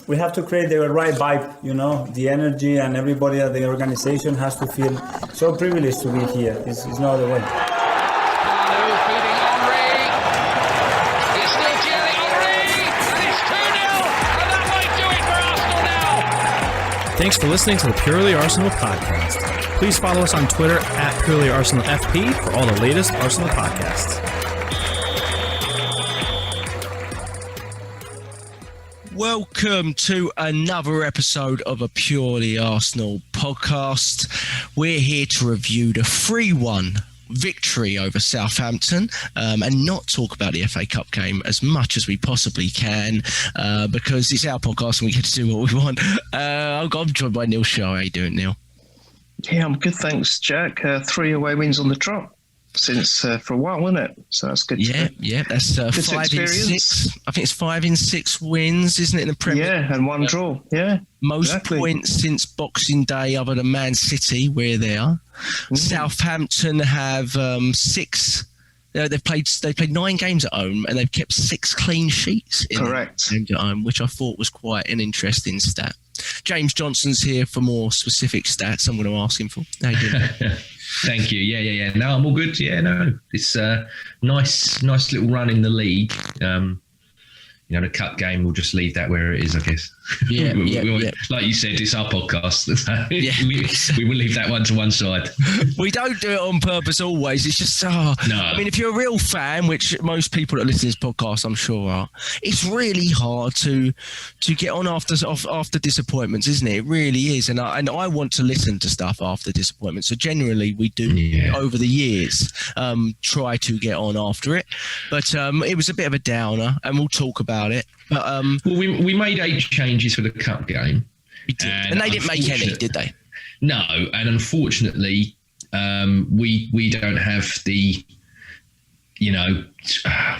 we have to create the right vibe, you know, the energy, and everybody at the organization has to feel so privileged to be here. It's no other way. Thanks for listening to the Purely Arsenal podcast. Please follow us on Twitter at PurelyArsenalFP for all the latest Arsenal podcasts. Welcome to another episode of a Purely Arsenal podcast. We're here to review the 3-1 victory over Southampton and not talk about the FA Cup game as much as we possibly can because it's our podcast and we get to do what we want. I'm joined by Neil Shah. How you doing, Neil? Yeah, I'm good, thanks, Jack. 3 away wins on the trot since for a while, wasn't it? So that's good. Yeah, that's 5 in 6. I think it's 5 in 6 wins, isn't it, in the Premier League? Yeah, and 1 draw. Yeah, most points since Boxing Day, other than Man City, where they are. Southampton have 6. They've played 9 games at home and they've kept 6 clean sheets. Correct. Games at home, which I thought was quite an interesting stat. James Johnston's here for more specific stats. I'm going to ask him for. How you doing? Thank you. Yeah. No, I'm all good. Yeah, no, it's a nice little run in the league. The cup game, we'll just leave that where it is, I guess. Yeah. Like you said, it's our podcast. We will leave that one to one side. We don't do it on purpose always. It's just, no. I mean, if you're a real fan, which most people that listen to this podcast, I'm sure are, it's really hard to get on after disappointments, isn't it? It really is. And I want to listen to stuff after disappointments. So generally we do over the years try to get on after it. But it was a bit of a downer and we'll talk about it. But well, we made 8 changes for the cup game. We did. And they didn't make any, did they? No, and unfortunately, we don't have the,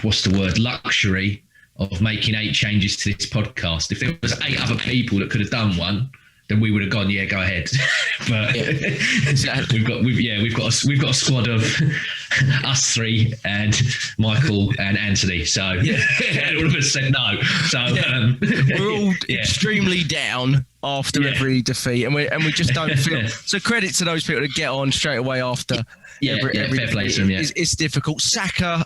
what's the word, luxury of making 8 changes to this podcast. If there was 8 other people that could have done one, then we would have gone, go ahead. But exactly. we've got a squad of us 3 and Michael and Anthony. So all of us said no. So we're all extremely down after every defeat, and we just don't feel. So credit to those people that get on straight away after. Every fair play to them, it's difficult. Saka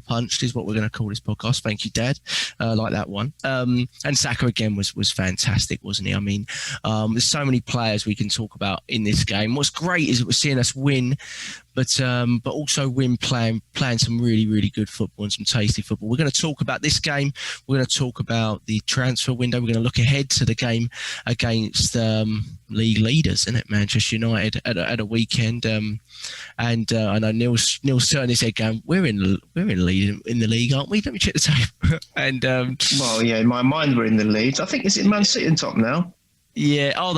punched is what we're going to call this podcast. Thank you, Dad. Like that one. And Saka again was fantastic, wasn't he? I mean, there's so many players we can talk about in this game. What's great is we're seeing us win, but also win playing some really, really good football and some tasty football. We're going to talk about this game. We're going to talk about the transfer window. We're going to look ahead to the game against league leaders, isn't it? Manchester United at a weekend. And I know Neil's turning his head going, we're in the lead in the league, aren't we? Let me check the tape. And in my mind we're in the lead. I think, is it Man City on top now? Yeah. Oh,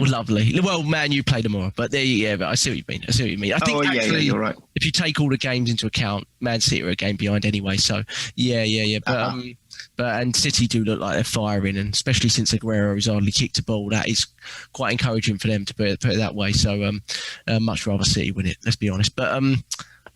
lovely. Well, Man U play tomorrow, but but I see what you mean. I think actually, you're right. If you take all the games into account, Man City are a game behind anyway. So yeah. But and City do look like they're firing, and especially since Aguero has hardly kicked a ball, that is quite encouraging for them to put it that way. So much rather City win it. Let's be honest. But and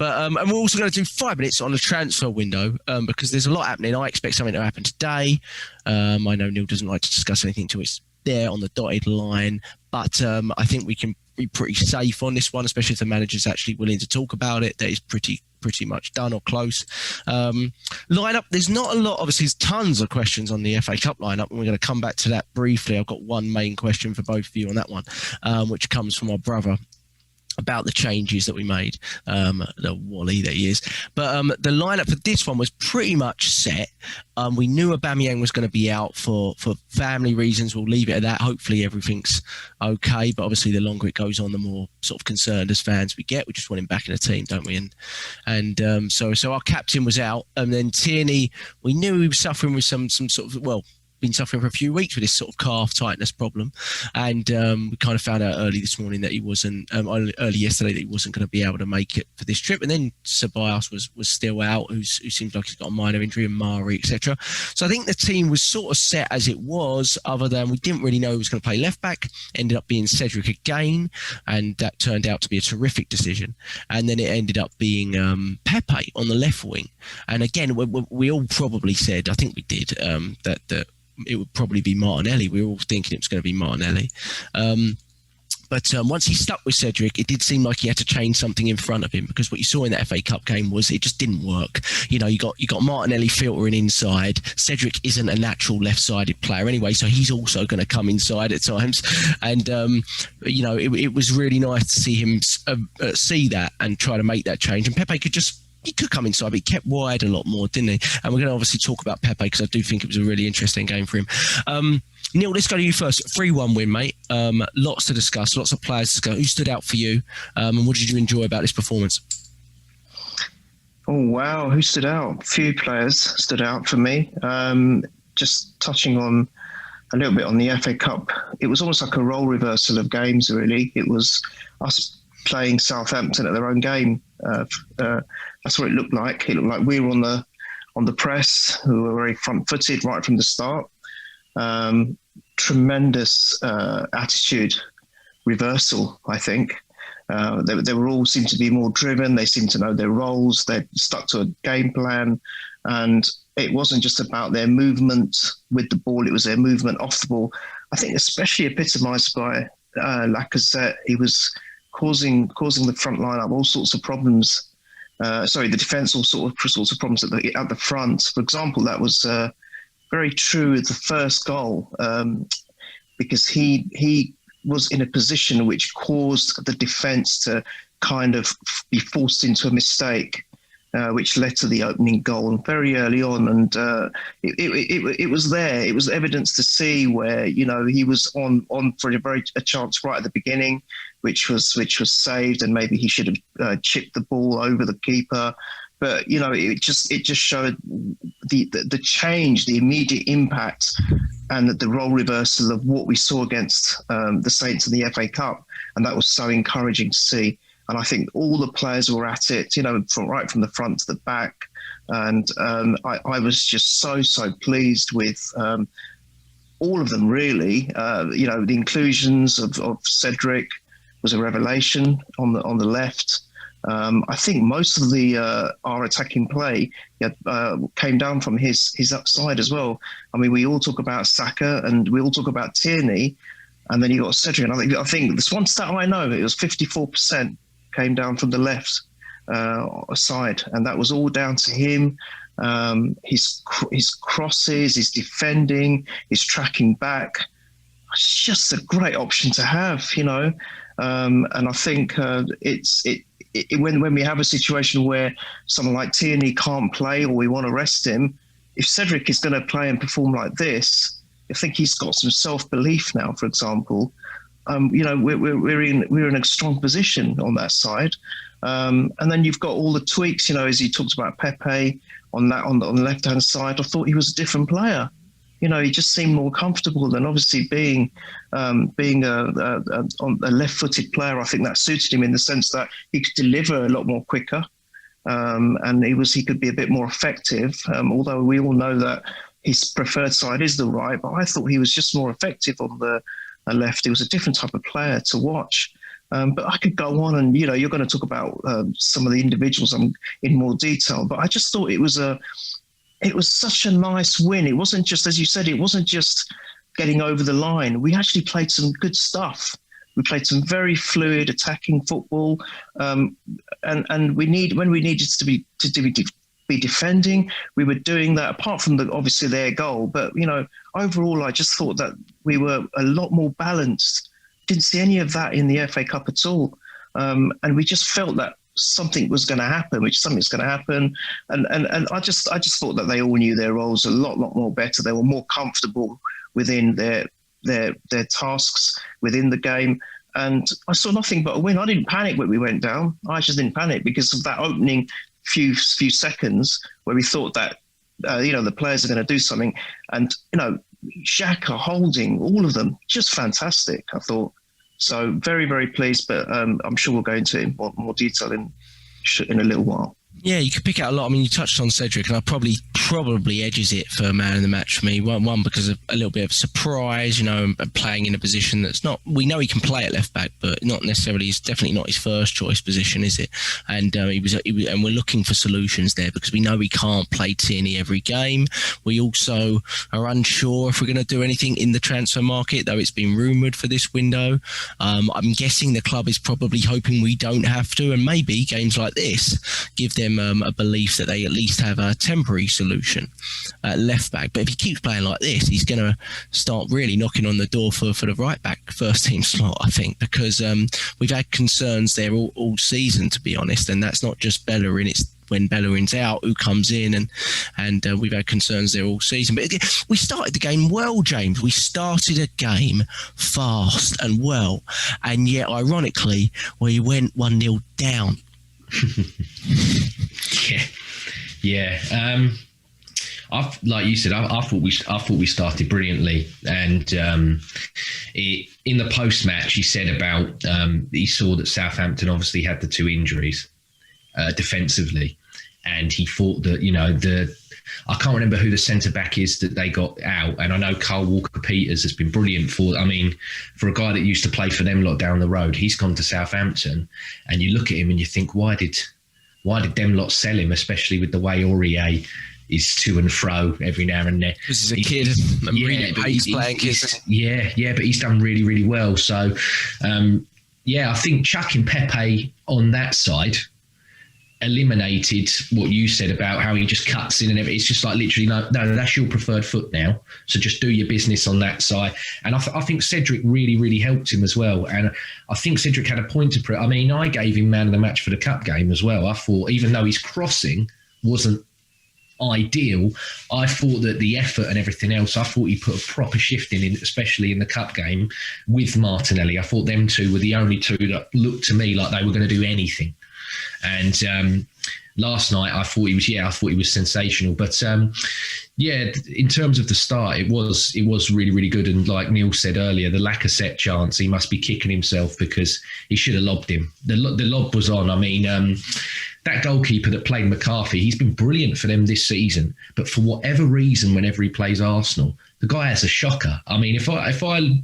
we're also going to do 5 minutes on the transfer window because there's a lot happening. I expect something to happen today. I know Neil doesn't like to discuss anything until it's there on the dotted line, but I think we can be pretty safe on this one, especially if the manager's actually willing to talk about it. That is pretty much done or close. Lineup, there's not a lot. Obviously, there's tons of questions on the FA Cup lineup, and we're going to come back to that briefly. I've got one main question for both of you on that one, which comes from our brother about the changes that we made, the Wally that he is. But the lineup for this one was pretty much set. We knew Aubameyang was going to be out for family reasons. We'll leave it at that. Hopefully everything's okay. But obviously the longer it goes on, the more sort of concerned as fans we get. We just want him back in the team, don't we? So our captain was out. And then Tierney, we knew he was suffering with some sort of, been suffering for a few weeks with this sort of calf tightness problem, and we kind of found out early this morning that he wasn't early yesterday that he wasn't going to be able to make it for this trip. And then Ceballos was still out, who seems like he's got a minor injury, and Mari, etc. So I think the team was sort of set as it was, other than we didn't really know who was going to play left back. Ended up being Cedric again, and that turned out to be a terrific decision. And then it ended up being Pepe on the left wing. And again, we all probably said, I think we did, that it would probably be Martinelli. We were all thinking it was going to be Martinelli. But once he stuck with Cedric, it did seem like he had to change something in front of him, because what you saw in that FA Cup game was it just didn't work. You got Martinelli filtering inside. Cedric isn't a natural left-sided player anyway, so he's also going to come inside at times. And it was really nice to see him see that and try to make that change. And Pepe could come inside, but he kept wide a lot more, didn't he? And we're going to obviously talk about Pepe, because I do think it was a really interesting game for him. Neil, let's go to you first. 3-1 win, mate. Lots to discuss, lots of players to discuss. Who stood out for you, and what did you enjoy about this performance? Oh, wow. Who stood out? A few players stood out for me. Just touching on a little bit on the FA Cup, it was almost like a role reversal of games, really. It was us playing Southampton at their own game. That's what it looked like. It looked like we were on the press, who were very front-footed right from the start. Tremendous attitude reversal, I think. They were all seemed to be more driven. They seemed to know their roles. They stuck to a game plan, and it wasn't just about their movement with the ball. It was their movement off the ball. I think especially epitomised by Lacazette. He was causing the front line up all sorts of problems. The defence all sorts of problems at the front. For example, that was very true with the first goal, because he was in a position which caused the defence to kind of be forced into a mistake, which led to the opening goal very early on. And it was there. It was evidence to see where, he was on for a chance right at the beginning, which was saved, and maybe he should have chipped the ball over the keeper. But it just showed the change, the immediate impact, and the role reversal of what we saw against the Saints in the FA Cup, and that was so encouraging to see. And I think all the players were at it, right from the front to the back. And I was just so pleased with all of them, really. The inclusions of Cedric was a revelation on the left. I think most of our attacking play came down from his upside as well. I mean, we all talk about Saka and we all talk about Tierney, and then you got Cedric. And I think this one stat I know, it was 54% came down from the left side, and that was all down to him. His crosses, his defending, his tracking back. It's just a great option to have, And I think when we have a situation where someone like Tierney can't play, or we want to rest him, if Cedric is going to play and perform like this, I think he's got some self-belief now, for example. We're in a strong position on that side. And then you've got all the tweaks, as you talked about Pepe on the left-hand side. I thought he was a different player. He just seemed more comfortable than obviously being a left-footed player. I think that suited him in the sense that he could deliver a lot more quicker, and he could be a bit more effective. Although we all know that his preferred side is the right, but I thought he was just more effective on the left. He was a different type of player to watch. But I could go on, and you're going to talk about some of the individuals in more detail. But I just thought it was such a nice win. It wasn't just, as you said, it wasn't just getting over the line. We actually played some good stuff. We played some very fluid attacking football, and when we needed to be defending, we were doing that. Apart from obviously their goal, but overall, I just thought that we were a lot more balanced. Didn't see any of that in the FA Cup at all, and we just felt that something was going to happen, and I just thought that they all knew their roles a lot more better. They were more comfortable within their tasks within the game, and I saw nothing but a win. I didn't panic when we went down. I just didn't panic because of that opening few seconds where we thought that the players are going to do something, and Xhaka, Holding, all of them, just fantastic, I thought. So very, very pleased, but I'm sure we'll go into it in more detail in a little while. Yeah, you could pick out a lot. I mean, you touched on Cedric, and I probably edges it for man of the match for me. One because of a little bit of surprise, you know, playing in a position that's not. We know he can play at left back, but not necessarily. It's definitely not his first choice position, is it? And he was, and we're looking for solutions there because we know we can't play Tierney every game. We also are unsure if we're going to do anything in the transfer market, though it's been rumoured for this window. I'm guessing the club is probably hoping we don't have to, and maybe games like this give them a belief that they at least have a temporary solution at left back. But if he keeps playing like this, he's going to start really knocking on the door for the right back first team slot, I think, because we've had concerns there all season, to be honest, and that's not just Bellerin. It's when Bellerin's out, who comes in, and we've had concerns there all season. But we started the game well, James. We started a game fast and well, and yet, ironically, we went 1-0 down. Yeah. Like you said, I thought we started brilliantly, and in the post match, he said about he saw that Southampton obviously had the 2 injuries defensively, and he thought that I can't remember who the centre back is that they got out, and I know Carl Walker-Peters has been brilliant for a guy that used to play for them lot down the road. He's gone to Southampton, and you look at him and you think, why did them lot sell him, especially with the way Aurier is to and fro every now and then. This is a kid. He's playing kids. Yeah, but he's done really, really well. So, I think chucking Pepe on that side eliminated what you said about how he just cuts in and everything. It's just like literally, no, that's your preferred foot now. So just do your business on that side. And I think Cedric really, really helped him as well. And I think Cedric had a point to prove. I mean, I gave him man of the match for the cup game as well. I thought, even though his crossing wasn't ideal, I thought that the effort and everything else, I thought he put a proper shift in, especially in the cup game with Martinelli. I thought them two were the only two that looked to me like they were going to do anything. And last night, I thought he was sensational. But in terms of the start, it was really, really good. And like Neil said earlier, the Laca chance, he must be kicking himself because he should have lobbed him. The lob was on. I mean, that goalkeeper that played McCarthy, he's been brilliant for them this season. But for whatever reason, whenever he plays Arsenal, the guy has a shocker. I mean, if I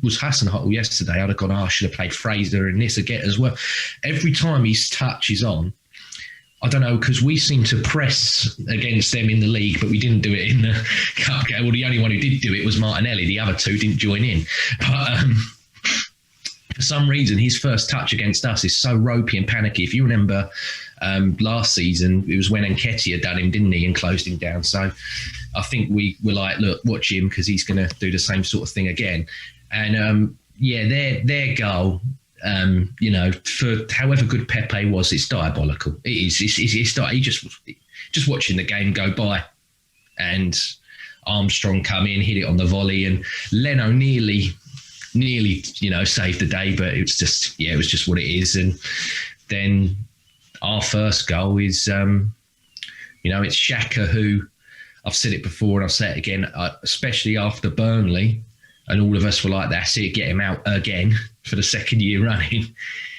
was Hasenhüttl yesterday, I'd have gone, I should have played Fraser and this again as well. Every time his touch is on, I don't know, because we seem to press against them in the league, but we didn't do it in the cup game. Well, the only one who did do it was Martinelli. The other two didn't join in. But for some reason, his first touch against us is so ropey and panicky. If you remember last season, it was when Nketiah done him, didn't he, and closed him down. So I think we were like, look, watch him because he's going to do the same sort of thing again. And their goal, for however good Pepe was, it's diabolical. It is. He just watching the game go by, and Armstrong come in, hit it on the volley, and Leno nearly, saved the day, but it was just what it is. And then our first goal is, it's Xhaka, who I've said it before and I'll say it again, especially after Burnley, and all of us were like, that's it, get him out again for the second year running.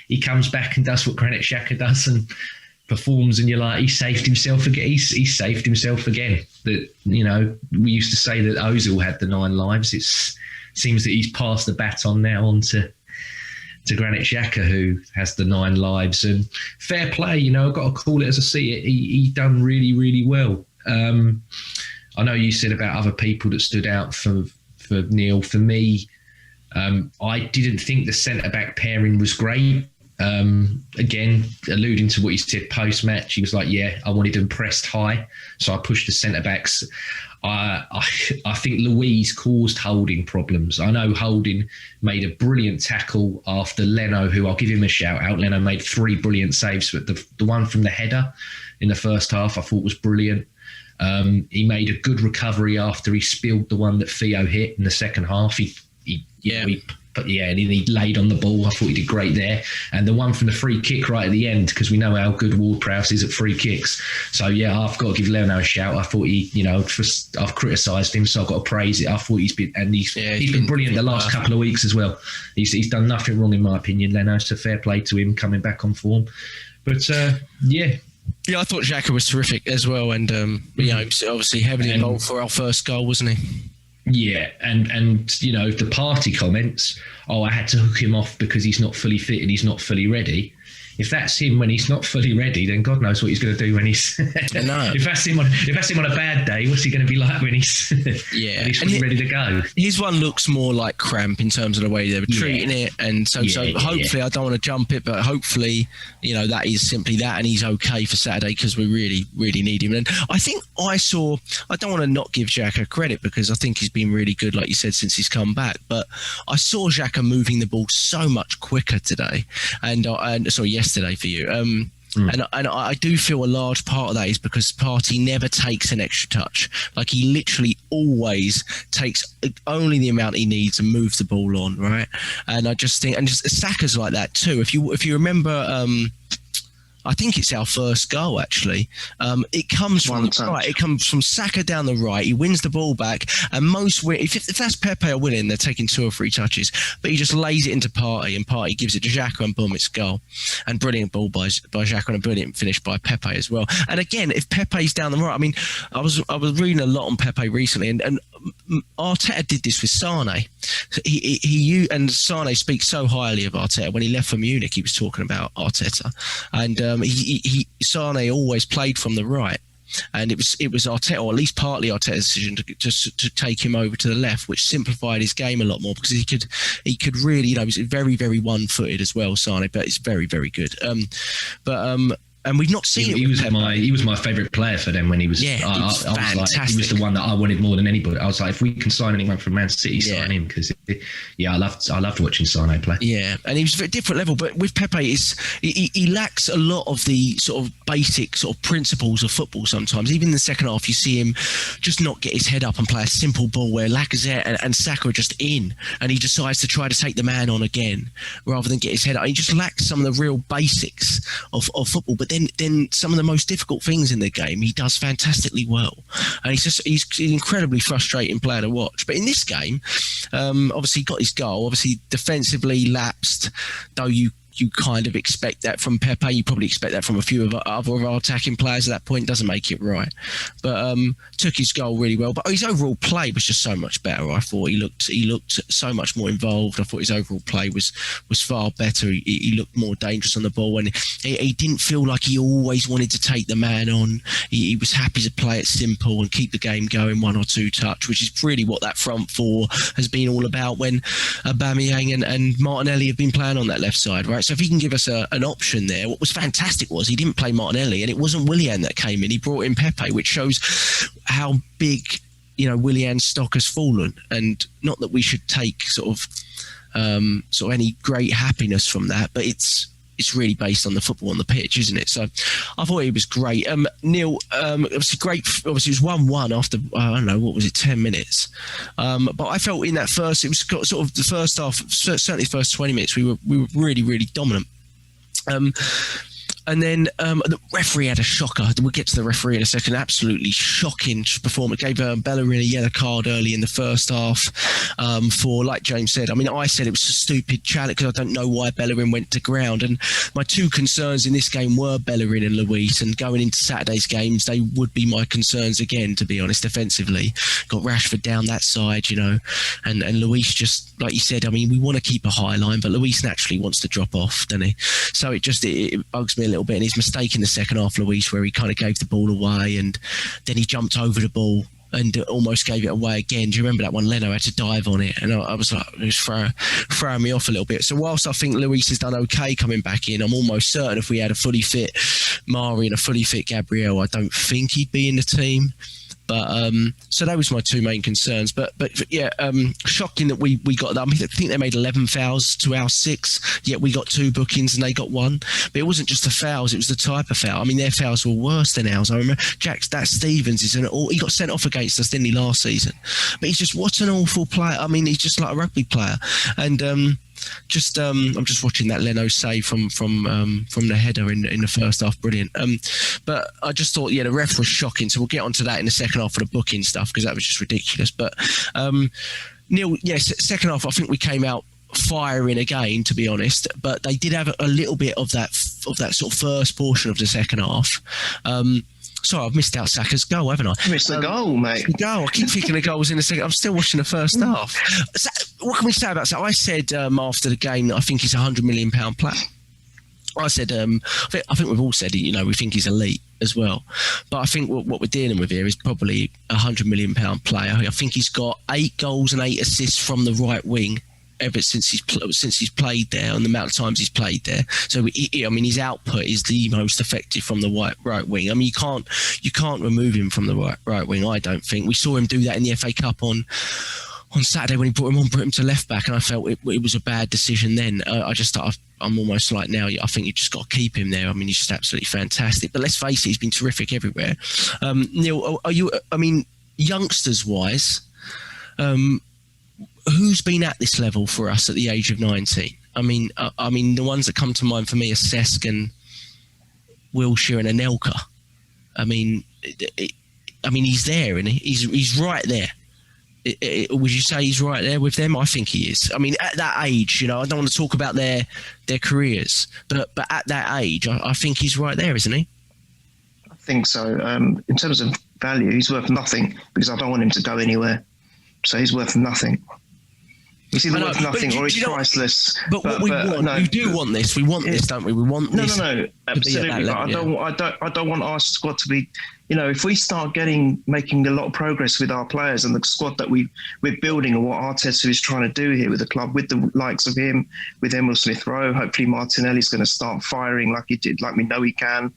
He comes back and does what Granit Xhaka does and performs, and you're like, he saved himself again. He saved himself again. That, we used to say that Ozil had the 9 lives. It seems that he's passed the baton now on to Granit Xhaka, who has the 9 lives. And fair play, I've got to call it as I see it. He done really, really well. I know you said about other people that stood out for Neil. For me, I didn't think the centre-back pairing was great. Again, alluding to what he said post-match, he was like, I wanted them pressed high, so I pushed the centre-backs. I think Louise caused Holding problems. I know Holding made a brilliant tackle after Leno, who I'll give him a shout out. Leno made 3 brilliant saves, but the one from the header in the first half I thought was brilliant. He made a good recovery after he spilled the one that Theo hit in the second half. He but yeah, and he laid on the ball. I thought he did great there. And the one from the free kick right at the end, because we know how good Ward-Prowse is at free kicks. So yeah, I've got to give Leno a shout. I thought I've criticised him, so I've got to praise it. I thought he's been brilliant the last couple of weeks as well. He's done nothing wrong in my opinion, Leno. So fair play to him coming back on form. But yeah, I thought Xhaka was terrific as well, and obviously heavily involved for our first goal, wasn't he? Yeah, and the Partey comments, I had to hook him off because he's not fully fit and he's not fully ready. If that's him when he's not fully ready, then God knows what he's going to do when he's. If that's him on a bad day, what's he going to be like when he's when he's fully ready to go? His one looks more like cramp in terms of the way they were treating it, and so hopefully I don't want to jump it, but hopefully that is simply that, and he's okay for Saturday because we really really need him. And I think I don't want to not give Xhaka credit because I think he's been really good, like you said, since he's come back. But I saw Xhaka moving the ball so much quicker today, and yesterday for you. And I do feel a large part of that is because Partey never takes an extra touch. Like he literally always takes only the amount he needs and moves the ball on, right? And I just think, and just Saka's like that too. If you remember, I think it's our first goal actually. It comes from right. It comes from Saka down the right. He wins the ball back, and if that's Pepe or Willian, they're taking 2 or 3 touches. But he just lays it into Partey, and Partey gives it to Xhaka, and boom, it's goal. And brilliant ball by Xhaka, and a brilliant finish by Pepe as well. And again, if Pepe's down the right, I mean, I was reading a lot on Pepe recently, and Arteta did this with Sane. He and Sane speaks so highly of Arteta. When he left for Munich, he was talking about Arteta, and Sane always played from the right, and it was Arteta, or at least partly Arteta's decision to take him over to the left, which simplified his game a lot more because he could really, he's very very one-footed as well, Sane, but it's very very good. And we've not seen it. He was my favourite player for them when he was. Yeah, I was like, he was the one that I wanted more than anybody. I was like, if we can sign anyone from Man City, sign him because, I loved watching Sane play. Yeah, and he was at a different level. But with Pepe, he lacks a lot of the sort of basic sort of principles of football. Sometimes, even in the second half, you see him just not get his head up and play a simple ball where Lacazette and Saka are just in, and he decides to try to take the man on again rather than get his head up. He just lacks some of the real basics of football. But then some of the most difficult things in the game he does fantastically well, and he's an incredibly frustrating player to watch. But in this game, obviously got his goal, obviously defensively lapsed, though you kind of expect that from Pepe. You probably expect that from a few of our attacking players at that point. Doesn't make it right. But took his goal really well. But his overall play was just so much better. I thought he looked so much more involved. I thought his overall play was far better. He looked more dangerous on the ball, and he didn't feel like he always wanted to take the man on. He was happy to play it simple and keep the game going 1 or 2 touch, which is really what that front four has been all about when Aubameyang and Martinelli have been playing on that left side, right? So if he can give us an option there, what was fantastic was he didn't play Martinelli, and it wasn't Willian that came in. He brought in Pepe, which shows how big, Willian's stock has fallen. And not that we should take sort of any great happiness from that, but it's really based on the football on the pitch, isn't it? So I thought he was great. Neil, obviously great. Obviously it was 1-1 after, I don't know, what was it, 10 minutes? But I felt in that first, it was sort of the first half, certainly the first 20 minutes, we were really, really dominant. And then the referee had a shocker. We'll get to the referee in a second. Absolutely shocking performance. Gave Bellerin a yellow card early in the first half for, like James said, I said it was a stupid challenge because I don't know why Bellerin went to ground. And my 2 concerns in this game were Bellerin and Luis. And going into Saturday's games, they would be my concerns again, to be honest, defensively. Got Rashford down that side, and Luis just, like you said, we want to keep a high line, but Luis naturally wants to drop off, doesn't he? So it bugs me a little bit. And his mistake in the second half, Luis, where he kind of gave the ball away and then he jumped over the ball and almost gave it away again. Do you remember that one? Leno had to dive on it, and I was like, it was throwing me off a little bit. So whilst I think Luis has done okay coming back in, I'm almost certain if we had a fully fit Mari and a fully fit Gabriel, I don't think he'd be in the team. But so that was my two main concerns. But yeah, shocking that we got that. I mean, I think they made 11 fouls to our 6, yet we got 2 bookings and they got 1. But it wasn't just the fouls; it was the type of foul. I mean, their fouls were worse than ours. I remember that Stevens he got sent off against us, didn't he, last season? But he's just what an awful player. I mean, he's just like a rugby player. And I'm just watching that Leno save from the header in the first half. Brilliant. But I just thought, the ref was shocking. So we'll get onto that in the second half for the booking stuff, because that was just ridiculous. But Neil, yes, second half I think we came out firing again, to be honest. But they did have a little bit of that sort of first portion of the second half. Sorry, I've missed out Saka's goal, haven't I? You missed the goal, mate. The goal. I keep thinking the goal was in the second. I'm still watching the first half. So, what can we say about that? I said after the game that I think he's a £100 million player. I said, I think we've all said it, we think he's elite as well. But I think what we're dealing with here is probably a £100 million player. I think he's got 8 goals and 8 assists from the right wing ever since he's played there, and the amount of times he's played there. So his output is the most effective from the right wing. I mean, you can't remove him from the right wing. I don't think. We saw him do that in the FA Cup on Saturday when he brought him to left back, and I felt it was a bad decision then. I'm almost like now, I think you just got to keep him there. I mean, he's just absolutely fantastic. But let's face it, he's been terrific everywhere. Neil, youngsters wise, who's been at this level for us at the age of 19? I mean, the ones that come to mind for me are Cesc and Wilshere and Anelka. I mean, he's there, and he's right there. Would you say he's right there with them? I think he is. I mean, at that age, I don't want to talk about their careers, but at that age, I think he's right there, isn't he? I think so. In terms of value, he's worth nothing, because I don't want him to go anywhere. So he's worth nothing. He's either worth nothing or he's priceless. But what we want, no, we do want this. We want this, don't we? We want this. No, absolutely. I don't want our squad to be. If we start making a lot of progress with our players and the squad that we're building, and what Arteta is trying to do here with the club, with the likes of him, with Emil Smith-Rowe, hopefully Martinelli's going to start firing like he did, like we know he can.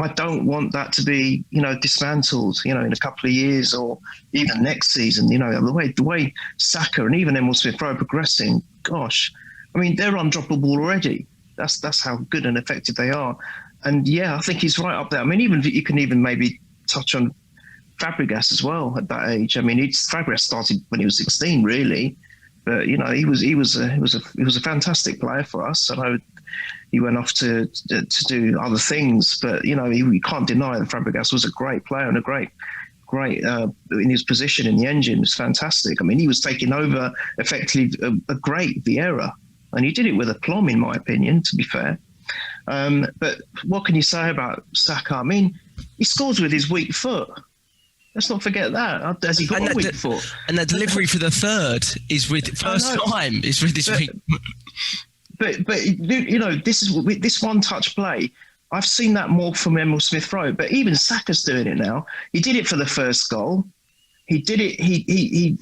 I don't want that to be, dismantled, in a couple of years or even next season. The way Saka and even Emil Smith-Rowe are progressing, gosh, I mean, they're undroppable already. That's how good and effective they are. And yeah, I think he's right up there. I mean, you can even maybe touch on Fabregas as well at that age. I mean, Fabregas started when he was 16, really, but he was a fantastic player for us. I know he went off to do other things, but you can't deny that Fabregas was a great player and a great in his position in the engine. It was fantastic. I mean, he was taking over effectively a great Vieira, and he did it with aplomb, in my opinion, to be fair. But what can you say about Saka? I mean, he scores with his weak foot. Let's not forget that. Has he got a weak foot? And the delivery for the third is with his weak. But this one-touch play, I've seen that more from Emil Smith-Rowe. But even Saka's doing it now. He did it for the first goal. He did it. He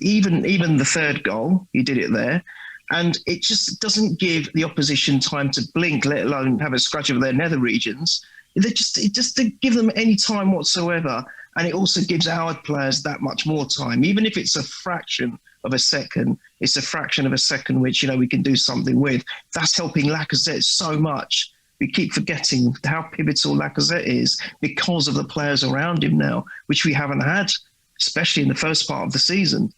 even the third goal, he did it there. And it just doesn't give the opposition time to blink, let alone have a scratch of their nether regions. It just didn't give them any time whatsoever. And it also gives our players that much more time, even if it's a fraction of a second. It's a fraction of a second which we can do something with. That's helping Lacazette so much. We keep forgetting how pivotal Lacazette is because of the players around him now, which we haven't had, especially in the first part of the season.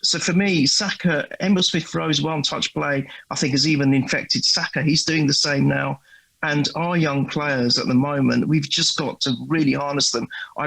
So for me, Saka, Emil Smith-Rowe's one-touch play, I think, has even infected Saka. He's doing the same now. And our young players at the moment, we've just got to really harness them. I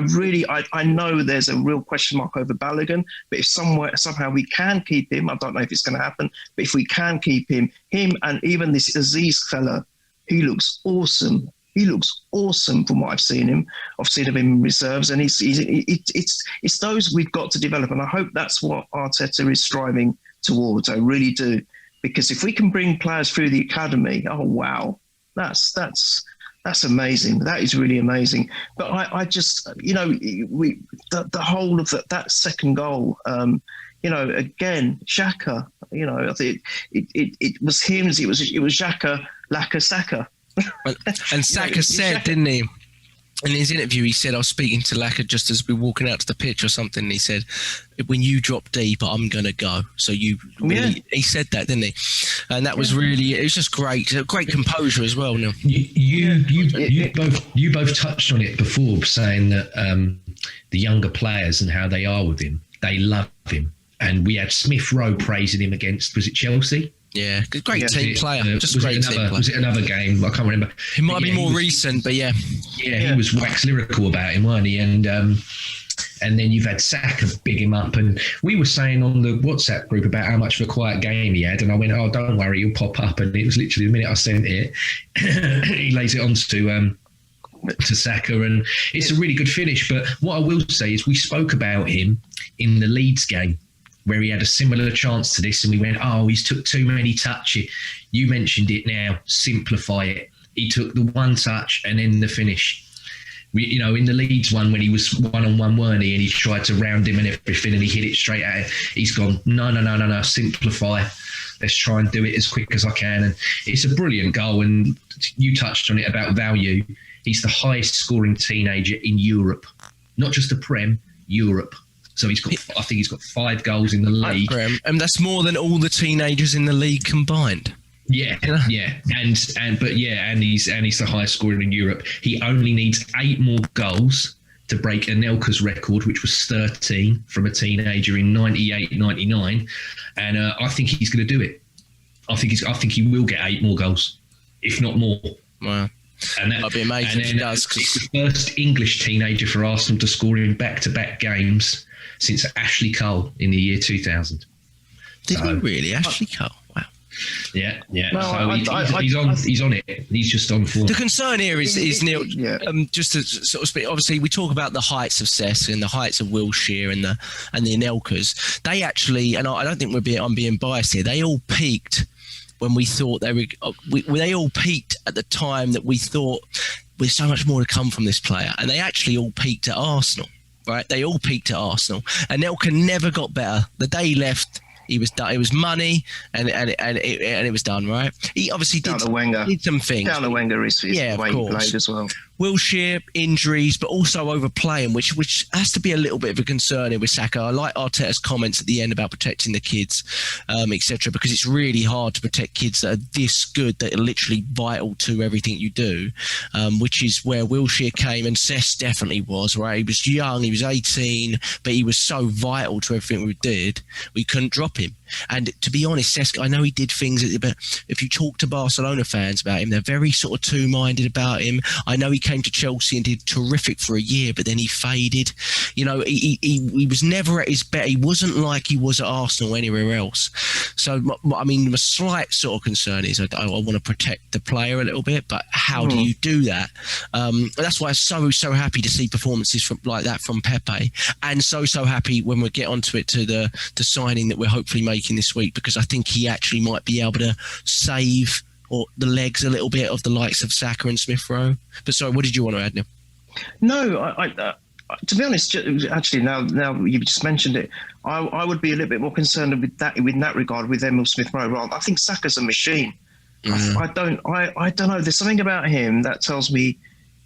know there's a real question mark over Balogun, but if somehow we can keep him, I don't know if it's going to happen, but if we can keep him and even this Aziz fella, he looks awesome. He looks awesome from what I've seen him. I've seen him in reserves, and it's those we've got to develop. And I hope that's what Arteta is striving towards. I really do, because if we can bring players through the academy, oh wow, that's amazing. That is really amazing. But I just the whole of that second goal. Again, Xhaka. I think it was him. It was Xhaka, Laca, Saka. And Saka said, didn't he? In his interview, he said, I was speaking to Laca just as we were walking out to the pitch or something. And he said, when you drop deep, I'm going to go. So he said that, didn't he? And that was really, it was just great. Great composure as well, Neil. You both touched on it before, saying that the younger players and how they are with him, they love him. And we had Smith-Rowe praising him against, was it Chelsea? Yeah, great team player. Just great team player. Was it another game? I can't remember. It might be more recent, but yeah. Yeah, he was wax lyrical about him, weren't he? And then you've had Saka big him up. And we were saying on the WhatsApp group about how much of a quiet game he had. And I went, oh, don't worry, he'll pop up. And it was literally the minute I sent it, he lays it on to Saka. And it's a really good finish. But what I will say is we spoke about him in the Leeds game, where he had a similar chance to this, and we went, oh, he's took too many touches. You mentioned it now, simplify it. He took the one touch and then the finish. In the Leeds one, when he was one-on-one, weren't he, and he tried to round him and everything, and he hit it straight at it. He's gone, no, simplify. Let's try and do it as quick as I can. And it's a brilliant goal, and you touched on it about value. He's the highest scoring teenager in Europe, not just the Prem, Europe. So I think he's got 5 goals in the league. And that's more than all the teenagers in the league combined. Yeah. And he's the highest scorer in Europe. He only needs 8 more goals to break Anelka's record, which was 13 from a teenager in 98, 99. And I think he's going to do it. I think he will get 8 more goals, if not more. Wow. And that would be amazing if he does. It's the first English teenager for Arsenal to score in back-to-back games since Ashley Cole in the year 2000. Did he really? Ashley Cole? Wow. Yeah. No, so he's on it. He's just on form. The concern here is Neil, just to sort of speak, obviously we talk about the heights of Cesc and the heights of Wilshere and the Anelkas. They actually, and I don't think I'm being biased here, they all peaked when we thought they all peaked at the time that we thought there's so much more to come from this player. And they actually all peaked at Arsenal. Right, they all peaked at Arsenal, and Anelka never got better. The day he left, he was done. It was money, and it was done. Right, he obviously did some things. Down the Wenger is the way he played as well. Wilshere, injuries, but also overplaying, which has to be a little bit of a concern here with Saka. I like Arteta's comments at the end about protecting the kids, etc., because it's really hard to protect kids that are this good, that are literally vital to everything you do, which is where Wilshere came, and Cesc definitely was, right? He was young, he was 18, but he was so vital to everything we did, we couldn't drop him. And to be honest, Cesc, I know he did things, but if you talk to Barcelona fans about him, they're very sort of two-minded about him. I know he came to Chelsea and did terrific for a year, but then he faded. He was never at his best. He wasn't like he was at Arsenal or anywhere else. So, my slight sort of concern is I want to protect the player a little bit, but how do you do that? That's why I'm so happy to see performances like that from Pepe, and so happy when we get onto it to the signing that we're hopefully making this week, because I think he actually might be able to save the legs a little bit of the likes of Saka and Smith-Rowe. But sorry, what did you want to add, Neil? No, I to be honest, actually, now you've just mentioned it, I would be a little bit more concerned with that regard with Emil Smith-Rowe. I think Saka's a machine. I don't know. There's something about him that tells me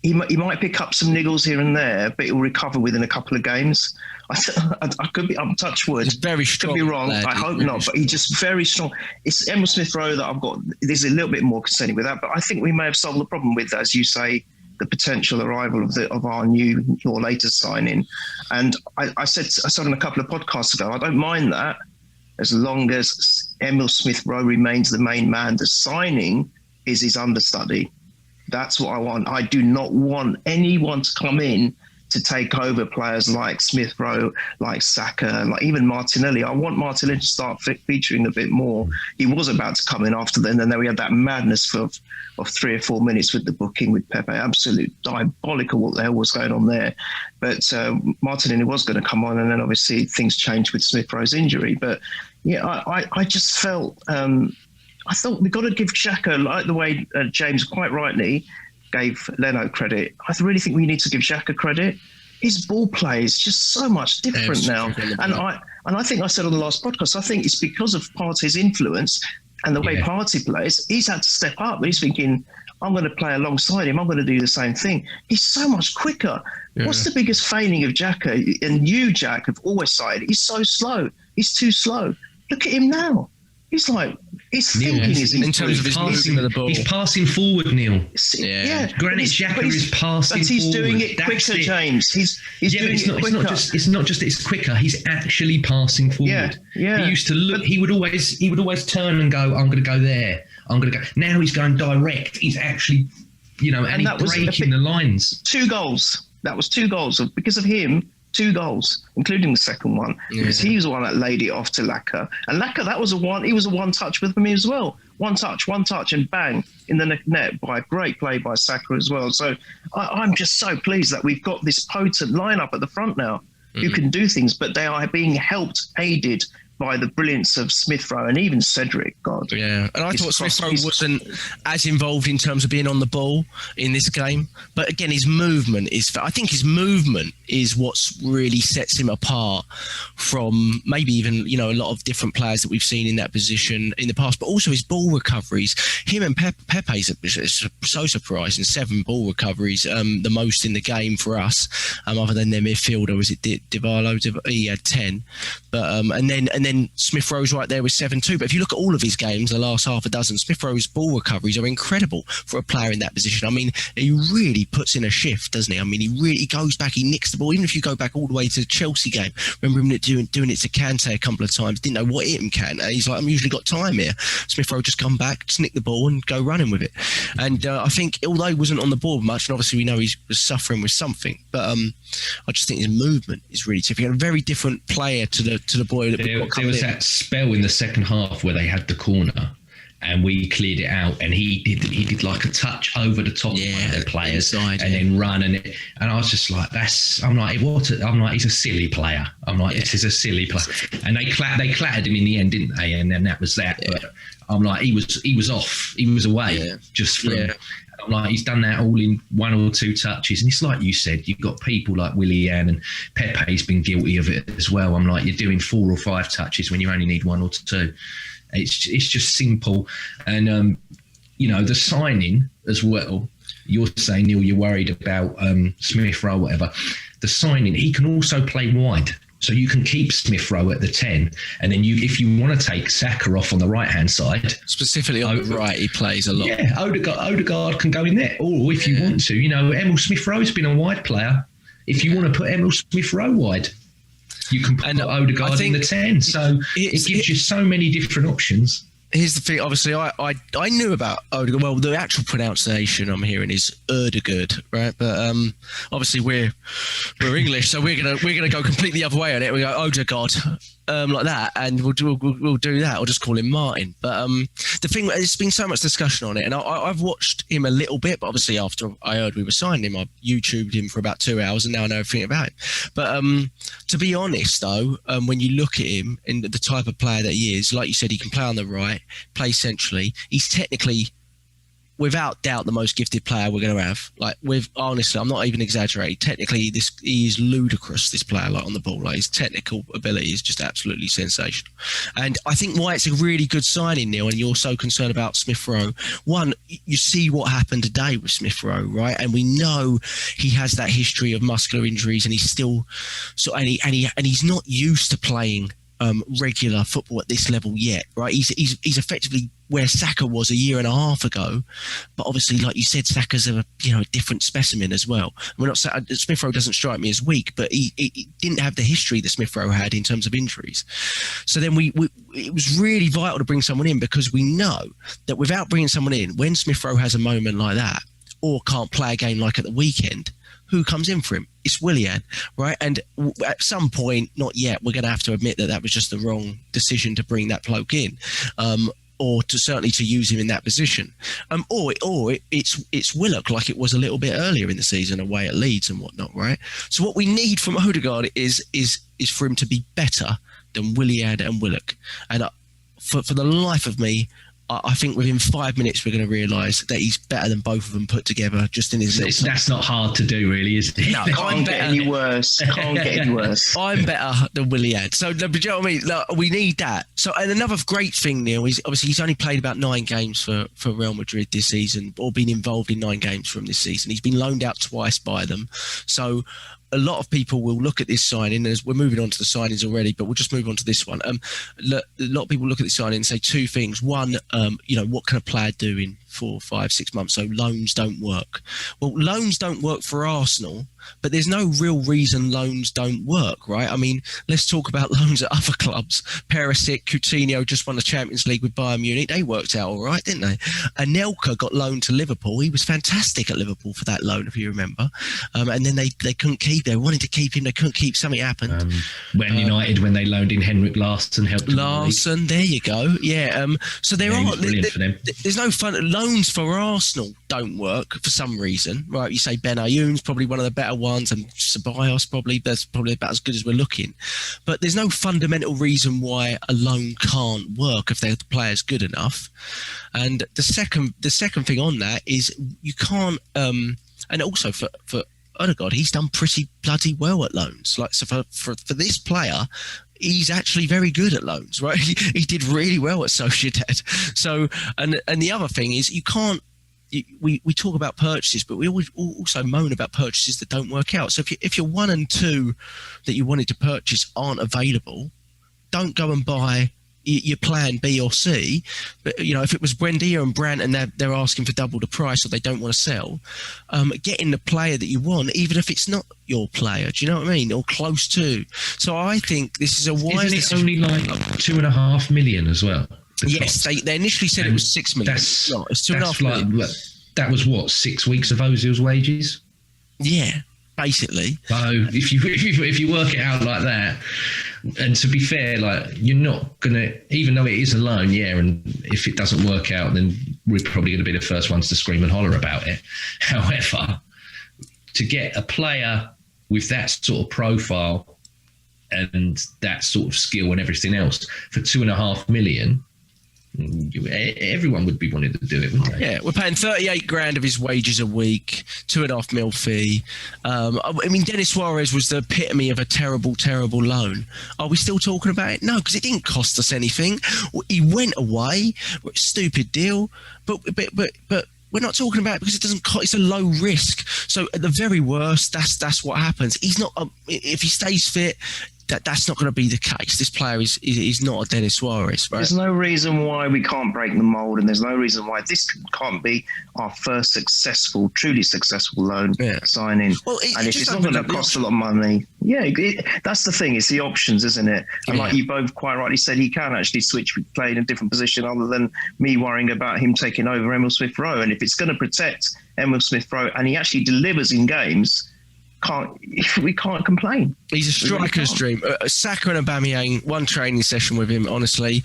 he might pick up some niggles here and there, but he'll recover within a couple of games. I could be, I'm touch wood. He's very strong. Could be wrong. I hope not, but he's just very strong. It's Emil Smith-Rowe that I've got. There's a little bit more concerning with that, but I think we may have solved the problem with, as you say, the potential arrival of our new or latest signing. And I said on a couple of podcasts ago, I don't mind that as long as Emil Smith-Rowe remains the main man. The signing is his understudy. That's what I want. I do not want anyone to come in to take over players like Smith-Rowe, like Saka, like even Martinelli. I want Martinelli to start featuring a bit more. He was about to come in after then, and then we had that madness of 3 or 4 minutes with the booking with Pepe. Absolute diabolical what the hell was going on there. But Martinelli was going to come on, and then obviously things changed with Smith-Rowe's injury. But yeah, I just felt... I thought we've got to give Xhaka, like the way James quite rightly gave Leno credit. I really think we need to give Xhaka credit. His ball play is just so much different now. And I think I said on the last podcast, I think it's because of Partey's influence and the way Partey plays. He's had to step up. He's thinking, I'm going to play alongside him. I'm going to do the same thing. He's so much quicker. Yeah. What's the biggest failing of Xhaka? And you, Jack, have always cited, he's so slow. He's too slow. Look at him now. He's like, his thinking is in terms of his passing of the ball. He's passing forward, Neil. Yeah. Granted, Xhaka is passing forward. But he's doing it quicker, James. He's doing it quicker. It's not just it's quicker. He's actually passing forward. Yeah. He used to look. He would always turn and go, I'm going to go there. I'm going to go. Now he's going direct. He's actually, and he's breaking the lines. 2 goals. That was 2 goals because of him. 2 goals, including the second one, because he was the one that laid it off to Laca. And Laca, that was he was a one-touch with me as well. One touch, and bang, in the net by a great play by Saka as well. So I'm just so pleased that we've got this potent lineup at the front now who can do things, but they are being aided by the brilliance of Smith-Rowe and even Cedric. God. Yeah, and I thought Smith-Rowe wasn't as involved in terms of being on the ball in this game. But again, I think his movement is what's really sets him apart from maybe even, a lot of different players that we've seen in that position in the past, but also his ball recoveries. Him and Pepe's so surprising. 7 ball recoveries, the most in the game for us, other than their midfielder. Was it Divalo? He had 10. But and then Smith-Rowe's right there with 7 too. But if you look at all of his games, the last half a dozen, Smith-Rowe's ball recoveries are incredible for a player in that position. I mean, he really puts in a shift, doesn't he? I mean, he goes back, he nicks the ball. Even if you go back all the way to the Chelsea game, remember him doing it to Kante a couple of times, didn't know what hit him, Kante. He's like, I'm usually got time here. Smith-Rowe just come back, nick the ball and go running with it. And I think, although he wasn't on the board much, and obviously we know he was suffering with something, but I just think his movement is really terrific. A very different player to the boy that we've got coming in. There was that spell in the second half where they had the corner and we cleared it out, and he did like a touch over the top of one of the players inside, and then run, and I was just like, he's a silly player. I'm like, this is a silly player, and they clattered him in the end, didn't they? And then that was that. Yeah. But I'm like, he was off, he was away just from. Yeah. I'm like, he's done that all in 1 or 2 touches. And it's like you said, you've got people like Willian, and Pepe's been guilty of it as well. I'm like, you're doing 4 or 5 touches when you only need 1 or 2. It's just simple. And, the signing as well, you're saying, Neil, you're worried about Smith-Rowe, whatever. The signing, he can also play wide. So you can keep Smith-Rowe at the 10, and then if you want to take Saka off on the right-hand side. Specifically on the right, he plays a lot. Yeah, Odegaard can go in there. Or if you want to, Emil Smith-Rowe's been a wide player. If you want to put Emil Smith-Rowe wide, you can put Odegaard in the 10. So it gives you so many different options. Here's the thing. Obviously, I knew about Odegaard. Well, the actual pronunciation I'm hearing is Odegaard, right? But obviously we're English, so we're gonna go completely the other way on it. We go Odegaard, like that, and we'll do that. I'll just call him Martin. But the thing, there's been so much discussion on it, and I've watched him a little bit. But obviously, after I heard we were signing him, I YouTubed him for about 2 hours, and now I know everything about him. But to be honest, though, when you look at him and the type of player that he is, like you said, he can play on the right, play centrally. He's technically, without doubt, the most gifted player we're going to have. Honestly, I'm not even exaggerating. Technically, he is ludicrous, this player, on the ball. His technical ability is just absolutely sensational. And I think why it's a really good signing, Neil, and you're so concerned about Smith-Rowe. One, you see what happened today with Smith-Rowe, right? And we know he has that history of muscular injuries, and he's still and he's not used to playing regular football at this level yet, right? He's effectively where Saka was a year and a half ago, but obviously, like you said, Saka's a different specimen as well. We're not Smith-Rowe doesn't strike me as weak, but he didn't have the history that Smith-Rowe had in terms of injuries. So then it was really vital to bring someone in, because we know that without bringing someone in, when Smith-Rowe has a moment like that or can't play a game like at the weekend, who comes in for him? It's Willian, right? And at some point, not yet, we're going to have to admit that was just the wrong decision to bring that bloke in, or certainly to use him in that position. Or it's Willock, like it was a little bit earlier in the season away at Leeds and whatnot, right? So what we need from Odegaard is for him to be better than Willian and Willock. And for the life of me, I think within 5 minutes we're going to realise that he's better than both of them put together. Just in his that's not hard to do, really, is it? No, Can't get any worse. Can't get any worse. I'm better than Willian. So, do you know what I mean? Like, we need that. So, and another great thing, Neil, is obviously he's only played about 9 games for Real Madrid this season, or been involved in 9 games from this season. He's been loaned out twice by them. So, a lot of people will look at this signing, as we're moving on to the signings already, but we'll just move on to this one. A lot of people look at this signing and say 2 things. One, what can a player do in 4, 5, 6 months? So loans don't work. Well, loans don't work for Arsenal, but there's no real reason loans don't work, right? I mean, let's talk about loans at other clubs. Perisic, Coutinho just won the Champions League with Bayern Munich. They worked out all right, didn't they? Anelka got loaned to Liverpool. He was fantastic at Liverpool for that loan, if you remember. And then they couldn't keep. They wanted to keep him. They couldn't keep. Something happened. When United, when they loaned in Henrik Larsson, helped Larsson, there you go. Yeah. So there are. For them. There's no fun. Loans for Arsenal don't work for some reason, right? You say Ben Ayoun's probably one of the better ones, and Ceballos probably. That's probably about as good as we're looking. But there's no fundamental reason why a loan can't work if the player's good enough. And the second thing on that is you can't. And also for Odegaard, he's done pretty bloody well at loans. Like, so for this player, he's actually very good at loans, right? He did really well at Sociedad. So, and the other thing is you can't. We talk about purchases, but we always also moan about purchases that don't work out. So if you're 1 and 2 that you wanted to purchase aren't available, don't go and buy your plan B or C. But if it was Buendia and Brandt and they're asking for double the price, or they don't want to sell, getting the player that you want, even if it's not your player, do you know what I mean, or close to. So I think this is a wise. Isn't it only like 2.5 million as well? Yes, they initially said it was 6 million. It's 2.5 million. That was what, 6 weeks of Ozil's wages? Yeah, basically. So if you work it out like that. And to be fair, like, you're not going to, even though it is a loan, and if it doesn't work out, then we're probably going to be the first ones to scream and holler about it. However, to get a player with that sort of profile and that sort of skill and everything else for 2.5 million, everyone would be wanting to do it, wouldn't they? Yeah, we're paying 38 grand of his wages a week, 2.5 mil fee. I mean, Denis Suarez was the epitome of a terrible, terrible loan. Are we still talking about it? No, because it didn't cost us anything. He went away, stupid deal, but we're not talking about it because it doesn't cost. It's a low risk. So at the very worst, that's what happens. He's not. If he stays fit, that's not going to be the case. This player is not a Denis Suarez, right? There's no reason why we can't break the mould, and there's no reason why this can't be our first truly successful loan signing. Well, and if it's not going to cost a lot of money, that's the thing. It's the options, isn't it? And like you both quite rightly said, he can actually play in a different position other than me worrying about him taking over Emil Smith-Rowe. And if it's going to protect Emil Smith-Rowe and he actually delivers in games, we can't complain. He's a striker's dream. Saka and Aubameyang, one training session with him, honestly,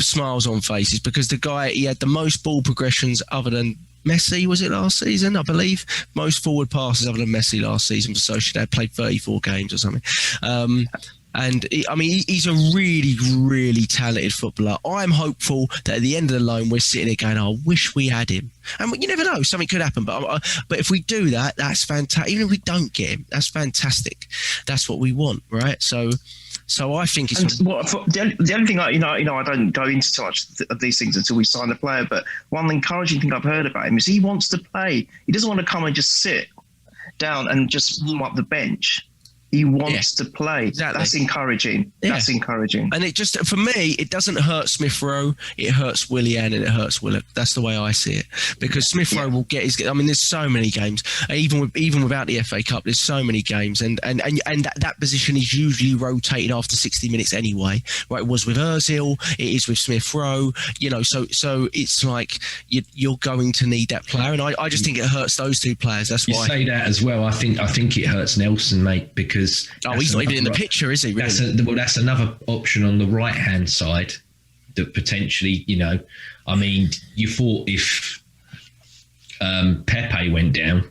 smiles on faces, because the guy, he had the most ball progressions other than Messi, was it last season, I believe? Most forward passes other than Messi last season for Sociedad, played 34 games or something. And he's a really, really talented footballer. I'm hopeful that at the end of the loan, we're sitting there going, I wish we had him. And you never know, something could happen. But if we do that, that's fantastic. Even if we don't get him, that's fantastic. That's what we want, right? So I think it's... the only thing, I don't go into too much of these things until we sign the player, but one encouraging thing I've heard about him is he wants to play. He doesn't want to come and just sit down and just warm up the bench. He wants to play. Exactly. That's encouraging. Yeah. That's encouraging. And it just, for me, it doesn't hurt Smith-Rowe. It hurts Willian and it hurts Willock. That's the way I see it. Because Smith-Rowe will get his... I mean, there's so many games. Even without the FA Cup, there's so many games. And that position is usually rotated after 60 minutes anyway. Right? It was with Ozil. It is with Smith-Rowe. So it's like you're going to need that player. And I just think it hurts those two players. That's why. You say that as well. I think it hurts Nelson, mate, because he's not even in the picture, is he? Really? That's another option on the right-hand side that potentially, you thought if Pepe went down,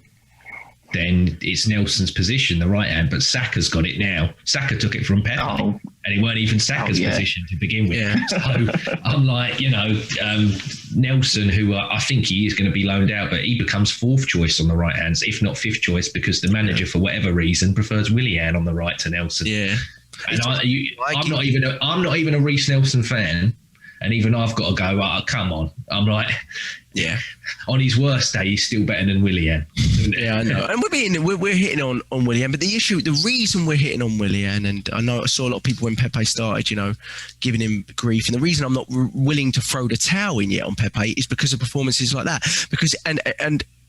then it's Nelson's position, the right hand, but Saka's got it now. Saka took it from Pepe. and it weren't even Saka's position to begin with. Yeah. So I'm like, Nelson, who I think he is going to be loaned out, but he becomes fourth choice on the right hands, if not fifth choice, because the manager, for whatever reason, prefers Willian on the right to Nelson. Yeah. And I'm not even a Reece Nelson fan, and even I've got to go, come on. I'm like, yeah. On his worst day, he's still better than Willian. Yeah, I know. And we're hitting on Willian, but the reason we're hitting on Willian, and I know I saw a lot of people when Pepe started, giving him grief, and the reason I'm not willing to throw the towel in yet on Pepe is because of performances like that. Because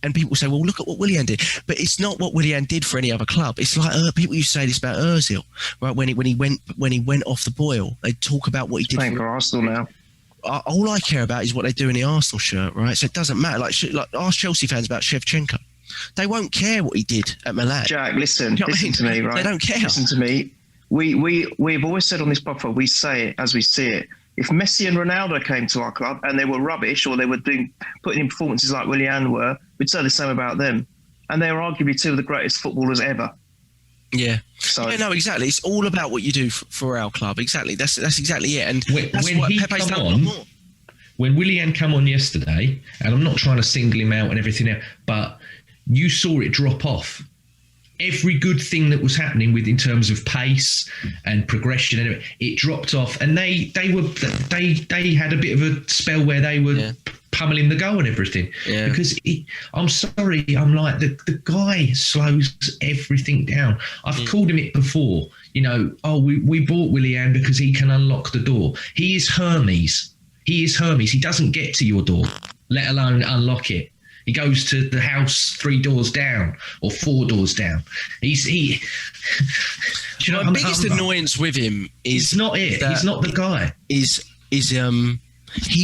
and people say, well, look at what Willian did, but it's not what Willian did for any other club. It's like people used to say this about Ozil, right? When he went off the boil, they talk about what he did for Arsenal now. All I care about is what they do in the Arsenal shirt, right? So it doesn't matter. Like ask Chelsea fans about Shevchenko. They won't care what he did at Milan. Jack, listen to me, right? They don't care. Listen to me. We've always said on this podcast, we say it as we see it. If Messi and Ronaldo came to our club and they were rubbish, or they were putting in performances like Willian were, we'd say the same about them. And they are arguably two of the greatest footballers ever. Yeah. So, no, exactly. It's all about what you do for our club. Exactly. That's exactly it. And when Willian come on yesterday, and I'm not trying to single him out and everything else, but you saw it drop off. Every good thing that was happening in terms of pace and progression, and it dropped off. And they had a bit of a spell where they were pummeling the goal and everything. Yeah. Because I'm sorry, I'm like the guy slows everything down. I've called him it before. We bought Willian because he can unlock the door. He is Hermes. He doesn't get to your door, let alone unlock it. He goes to the house 3 doors down or 4 doors down. My biggest annoyance with him is he's not it. He's not the guy. He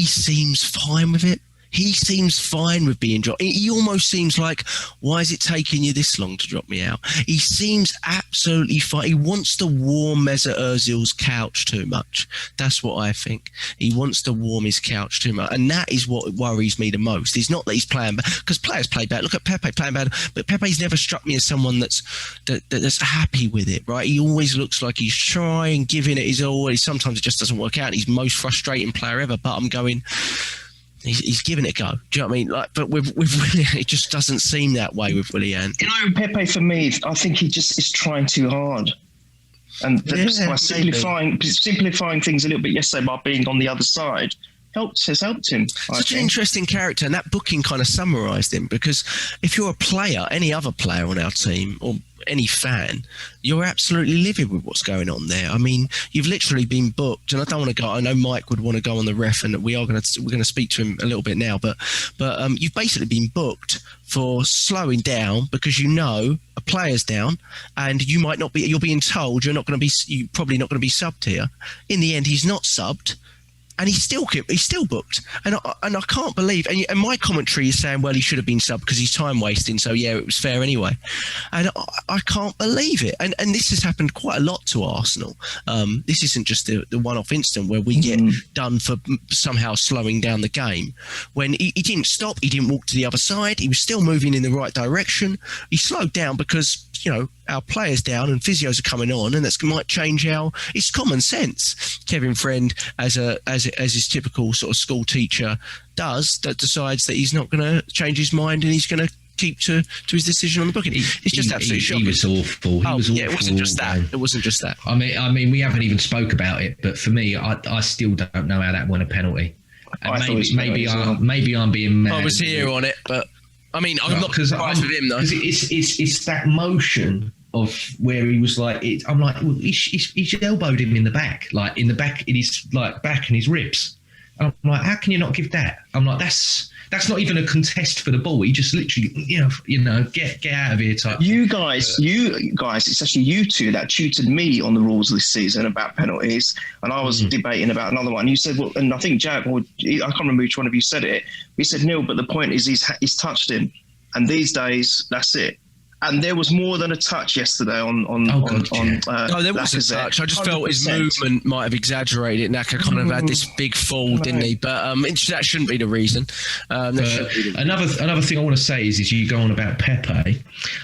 seems fine with it. He seems fine with being dropped. He almost seems like, why is it taking you this long to drop me out? He seems absolutely fine. He wants to warm Mesut Ozil's couch too much. That's what I think. He wants to warm his couch too much. And that is what worries me the most. It's not that he's playing bad, because players play bad. Look at Pepe playing bad, but Pepe's never struck me as someone that's happy with it, right? He always looks like he's trying, giving it his all. Sometimes it just doesn't work out. He's the most frustrating player ever, but I'm going... He's giving it a go. Do you know what I mean? But with Willian, it just doesn't seem that way with Willian. Pepe, for me, I think he just is trying too hard. And by simplifying things a little bit yesterday by being on the other side has helped him. Such an interesting character, and that booking kind of summarised him, because if you're a player, any other player on our team, or any fan, you're absolutely livid with what's going on there. I mean, you've literally been booked, and I don't want to go. I know Mike would want to go on the ref, and we're going to speak to him a little bit now. But you've basically been booked for slowing down because a player's down, and you might not be. You're being told you're probably not going to be subbed here. In the end, he's not subbed. And he's still booked, and I can't believe. And my commentary is saying, well, he should have been subbed because he's time wasting. So yeah, it was fair anyway. And I can't believe it. And this has happened quite a lot to Arsenal. This isn't just the one-off incident where we get done for somehow slowing down the game. When he didn't stop, he didn't walk to the other side. He was still moving in the right direction. He slowed down because our players down and physios are coming on, and that might change it's common sense. Kevin Friend, as his typical sort of school teacher does, that decides that he's not going to change his mind and he's going to keep to his decision on the booking. It's just absolutely shocking. He was awful. It wasn't just that. It wasn't just that. I mean, we haven't even spoke about it, but for me, I still don't know how that won a penalty. And maybe I'm being mad. I was here on it, but I mean, I'm not surprised with him though. Because it's that motion of where he was like, I'm like, well, he's elbowed him in the back, in his back and his ribs. And I'm like, how can you not give that? I'm like, that's not even a contest for the ball. He just literally, get out of here type. You guys, it's actually you two that tutored me on the rules this season about penalties, and I was debating about another one. You said, well, and I think Jack, I can't remember which one of you said it. He said, Neil, but the point is he's touched him, and these days that's it. And there was more than a touch yesterday on No, there was a Lacazette. touch. I just felt his 100%. movement might have exaggerated. Naka kind of had this big fall, didn't he? But that shouldn't be the reason. Another thing I want to say is you go on about Pepe.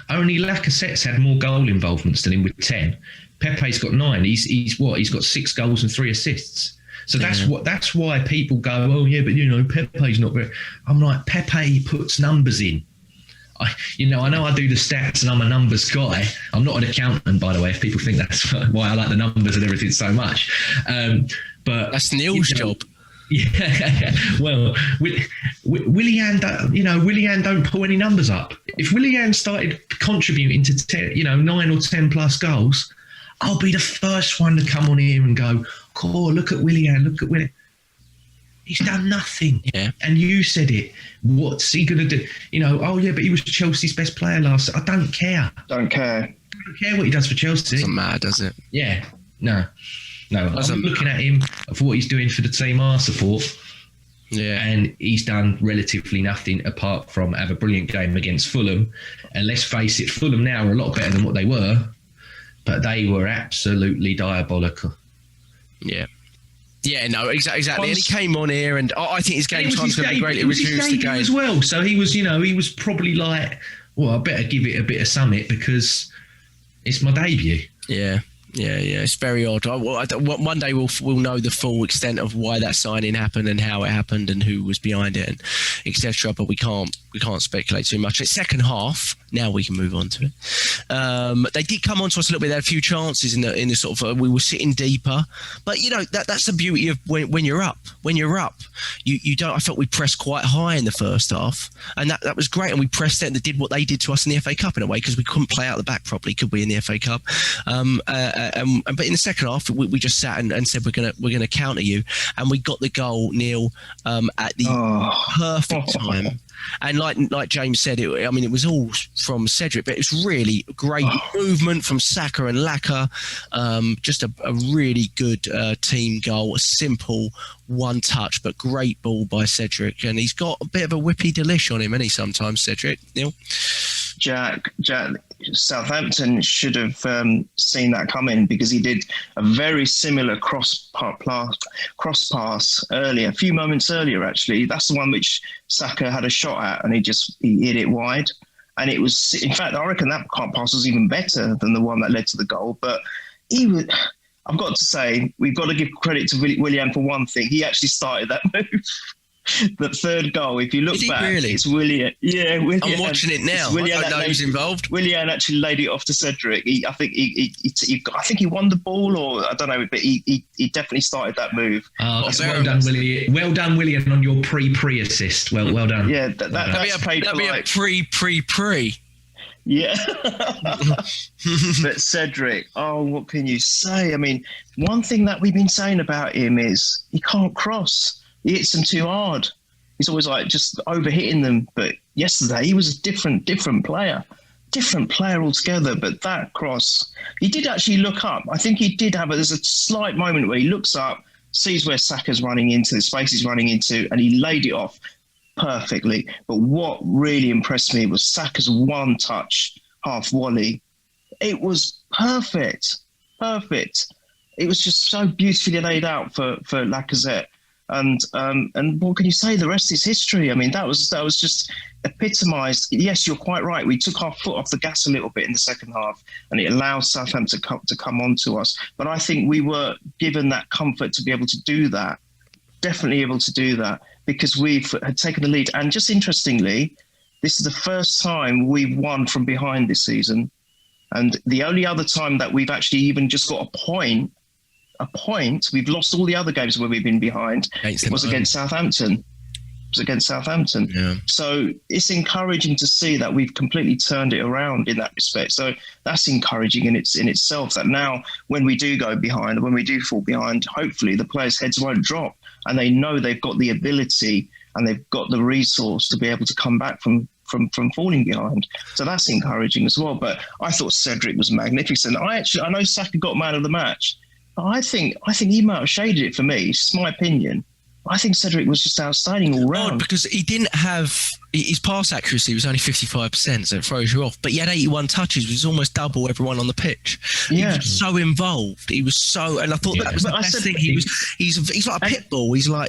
Only Lacazette's had more goal involvements than him with 10. Pepe's got 9. He's got 6 goals and 3 assists. So that's why people go, oh yeah, but Pepe's not very. I'm like, Pepe puts numbers in. I know I do the stats and I'm a numbers guy. I'm not an accountant, by the way, if people think that's why I like the numbers and everything so much. But that's Neil's job. Yeah, well, Willian don't pull any numbers up. If Willian started contributing to 10, 9 or 10 plus goals, I'll be the first one to come on here and go, "Oh, look at Willian! He's done nothing." Yeah. And you said it. What's he going to do? Oh, yeah, but he was Chelsea's best player last. I don't care. Don't care. I don't care what he does for Chelsea. Doesn't matter, does it? Yeah. No. I'm looking at him for what he's doing for the team I support. Yeah. And he's done relatively nothing apart from have a brilliant game against Fulham. And let's face it, Fulham now are a lot better than what they were. But they were absolutely diabolical. Yeah. Yeah, no, exactly. And he came on here, and I think his game time's going to be greatly reduced again as well. So he was probably like, well, I better give it a bit of summit because it's my debut. Yeah. It's very odd. One day we'll know the full extent of why that signing happened and how it happened and who was behind it and etc. But we can't speculate too much. It's second half. Now we can move on to it. They did come on to us a little bit. They had a few chances in the sort of. We were sitting deeper, but that's the beauty of when you're up. When you're up, you don't. I felt we pressed quite high in the first half, and that was great. And we pressed it and they did what they did to us in the FA Cup in a way because we couldn't play out the back properly, could we, in the FA Cup? But in the second half, we just sat and said we're gonna counter you, and we got the goal, Neil, at the perfect time. And like James said, it was all from Cedric, but it's really great movement from Saka and Laca. Just a really good team goal, a simple one touch, but great ball by Cedric. And he's got a bit of a whippy delish on him, isn't he, sometimes, Cedric? Neil? Jack, Southampton should have seen that coming because he did a very similar cross pass earlier, a few moments earlier, actually. That's the one which Saka had a shot at and he hit it wide. And it was, in fact, I reckon that pass was even better than the one that led to the goal. But I've got to say, we've got to give credit to Willian for one thing. He actually started that move. The third goal, if you look back, really? It's Willian. Yeah, Willian. I'm watching it now. I don't know who's involved. Willian actually laid it off to Cedric. I think he won the ball, or I don't know, but he definitely started that move. Well done, Willian. Well done, Willian, on your pre assist. Well done. Yeah, that'd be a pre. Yeah. But Cedric, what can you say? I mean, one thing that we've been saying about him is he can't cross. He hits them too hard. He's always like just overhitting them. But yesterday he was a different player altogether. But that cross, he did actually look up. I think he did there's a slight moment where he looks up, sees where Saka's running into, the space he's running into, and he laid it off perfectly. But what really impressed me was Saka's one touch half volley. It was perfect. It was just so beautifully laid out for Lacazette. And what can you say? The rest is history. I mean, that was just epitomised. Yes, you're quite right. We took our foot off the gas a little bit in the second half, and it allowed Southampton to come on to us. But I think we were given that comfort to be able to do that. Definitely able to do that because we had taken the lead. And just interestingly, this is the first time we've won from behind this season, and the only other time that we've actually even just got a point. We've lost all the other games where we've been behind. It was against Southampton. Yeah. So it's encouraging to see that we've completely turned it around in that respect. So that's encouraging in itself, that now when we do go behind, when we do fall behind, hopefully the players' heads won't drop and they know they've got the ability and they've got the resource to be able to come back from falling behind. So that's encouraging as well. But I thought Cedric was magnificent. I know Saka got man of the match. I think he might have shaded it for me. It's just my opinion. I think Cedric was just outstanding all round. Because he didn't have his pass accuracy was only 55%, so it throws you off. But he had 81 touches, which was almost double everyone on the pitch. Yeah. He was so involved. He was so, and I thought that was the best thing. He's like a pit bull. He's all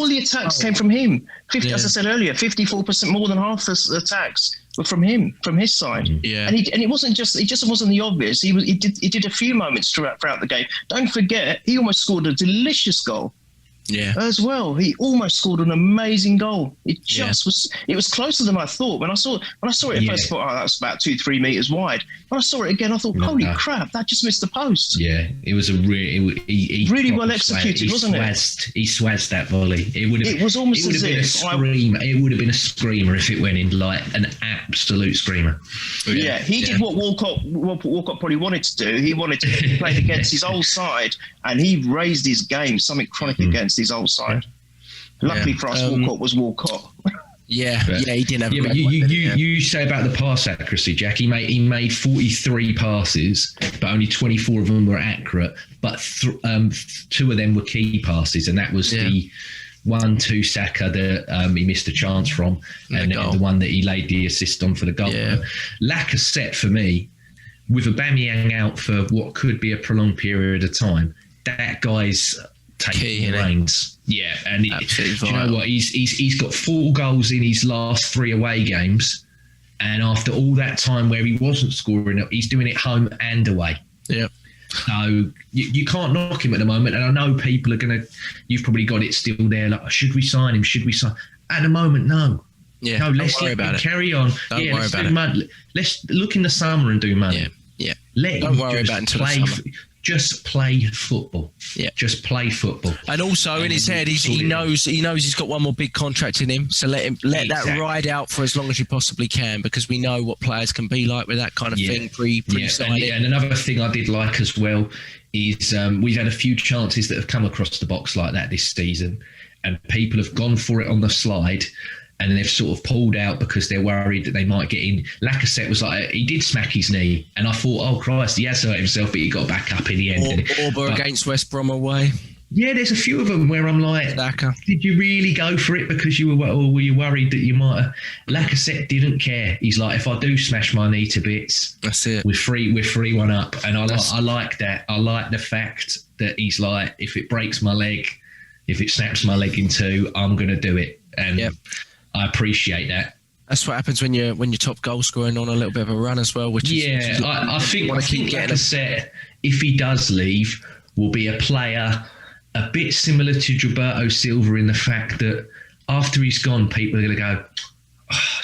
the attacks came from him. 50, as I said earlier, 54%, more than half the attacks were from him, from his side. Yeah. And it wasn't just wasn't the obvious. He did a few moments throughout the game. Don't forget, he almost scored a delicious goal. Yeah. As well, he almost scored an amazing goal. It just was. It was closer than I thought. When I saw it at first, I thought, that was about 2-3 meters wide. When I saw it again, I thought, holy crap, that just missed the post. Yeah, it was a really well executed, wasn't it? He swazzed that volley. It was almost as if it would have been a screamer if it went in, like an absolute screamer. Yeah, he did what Walcott probably wanted to do. He wanted to play against his old side, and he raised his game, something chronic against his old side. Luckily for us, Walcott was Walcott. Yeah, he didn't have. Yeah, but you say about the pass accuracy, Jack. He made 43 passes, but only 24 of them were accurate. But 2 of them were key passes, and that was the 1-2 Saka that he missed a chance from, and the one that he laid the assist on for the goal. Yeah. Laca set for me, with Aubameyang out for what could be a prolonged period of time. That guy's taking the reins. Yeah, and do you know what? He's got 4 goals in his last 3 away games, and after all that time where he wasn't scoring, he's doing it home and away. Yeah. So you can't knock him at the moment, and I know people are gonna. You've probably got it still there. Like, should we sign him? Should we sign? At the moment, no. Yeah. No, let's worry about it. Carry on. Don't worry about it. Let's look in the summer and do money. Yeah. Don't worry about it until the summer. Just play football. Yeah. Just play football. And also in his head, he knows he's got one more big contract in him. So let that ride out for as long as you possibly can, because we know what players can be like with that kind of thing pre-signing. And another thing I did like as well is we've had a few chances that have come across the box like that this season, and people have gone for it on the slide, and then they've sort of pulled out because they're worried that they might get in. Lacazette was like, he did smack his knee, and I thought, oh Christ, he has hurt himself, but he got back up in the end. Or against West Brom away. Yeah, there's a few of them where I'm like, Saka. Did you really go for it because you were, or were you worried that you might have? Lacazette didn't care. He's like, if I do smash my knee to bits, that's it. We're 3-1 up, and I like that. I like the fact that he's like, if it breaks my leg, if it snaps my leg in 2, I'm going to do it, and I appreciate that. That's what happens when you're top goal scoring on a little bit of a run as well. I think Lacazette, if he does leave, will be a player a bit similar to Gilberto Silva in the fact that after he's gone, people are going to go,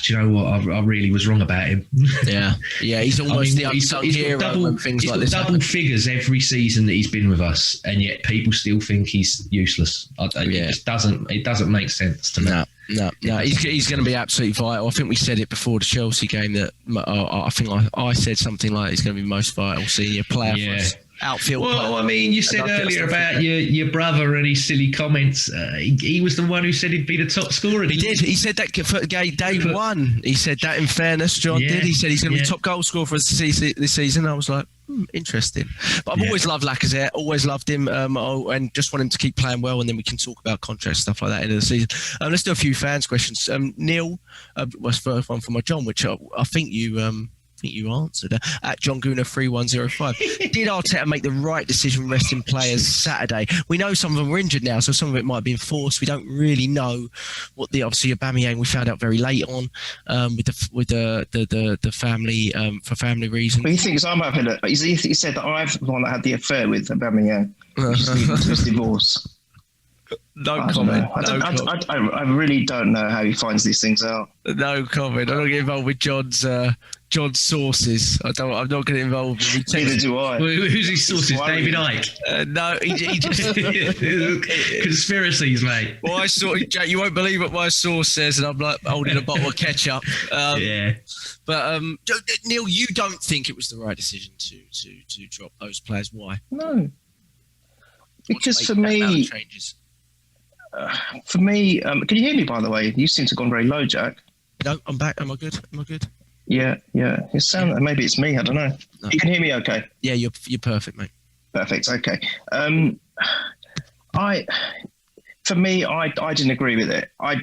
do you know what? I really was wrong about him. Yeah, he's almost the unsung hero when things like this double figures every season that he's been with us, and yet people still think he's useless. It just doesn't make sense to me. No, he's going to be absolutely vital. I think we said it before the Chelsea game that I think I said something like he's going to be most vital senior player for us. Outfield player. I mean, you said earlier about your brother and his silly comments. He was the one who said he'd be the top scorer. He did. He said that for day 1. He said that, in fairness, John did. He said he's going to be top goal scorer for this season. I was like, interesting. But I've always loved Lacazette, always loved him, and just want him to keep playing well, and then we can talk about contracts, stuff like that, end of the season. Let's do a few fans' questions. Neil, was first one from my John, which I think you answered at John Guna 3105. Did Arteta make the right decision resting players Saturday? We know some of them were injured now, so some of it might be enforced. We don't really know what obviously Aubameyang we found out very late on with the family for family reasons. But he thinks I'm having it. He said that I'm the one that had the affair with Aubameyang. His divorce. No comment. I really don't know how he finds these things out. No comment. I'm not getting involved with John's sources. I'm not going to get involved. Neither do I. Who's his sources? David Icke? No, he just conspiracies, mate. Well, I saw Jack. You won't believe what my source says, and I'm like holding a bottle of ketchup. But Neil, you don't think it was the right decision to drop those players? Why? No, because for me. Can you hear me, by the way? You seem to have gone very low, Jack. No, I'm back. Am I good? Yeah. It sounds, maybe it's me, I don't know. No. You can hear me okay? Yeah, you're perfect, mate. Perfect, okay. For me, I didn't agree with it. I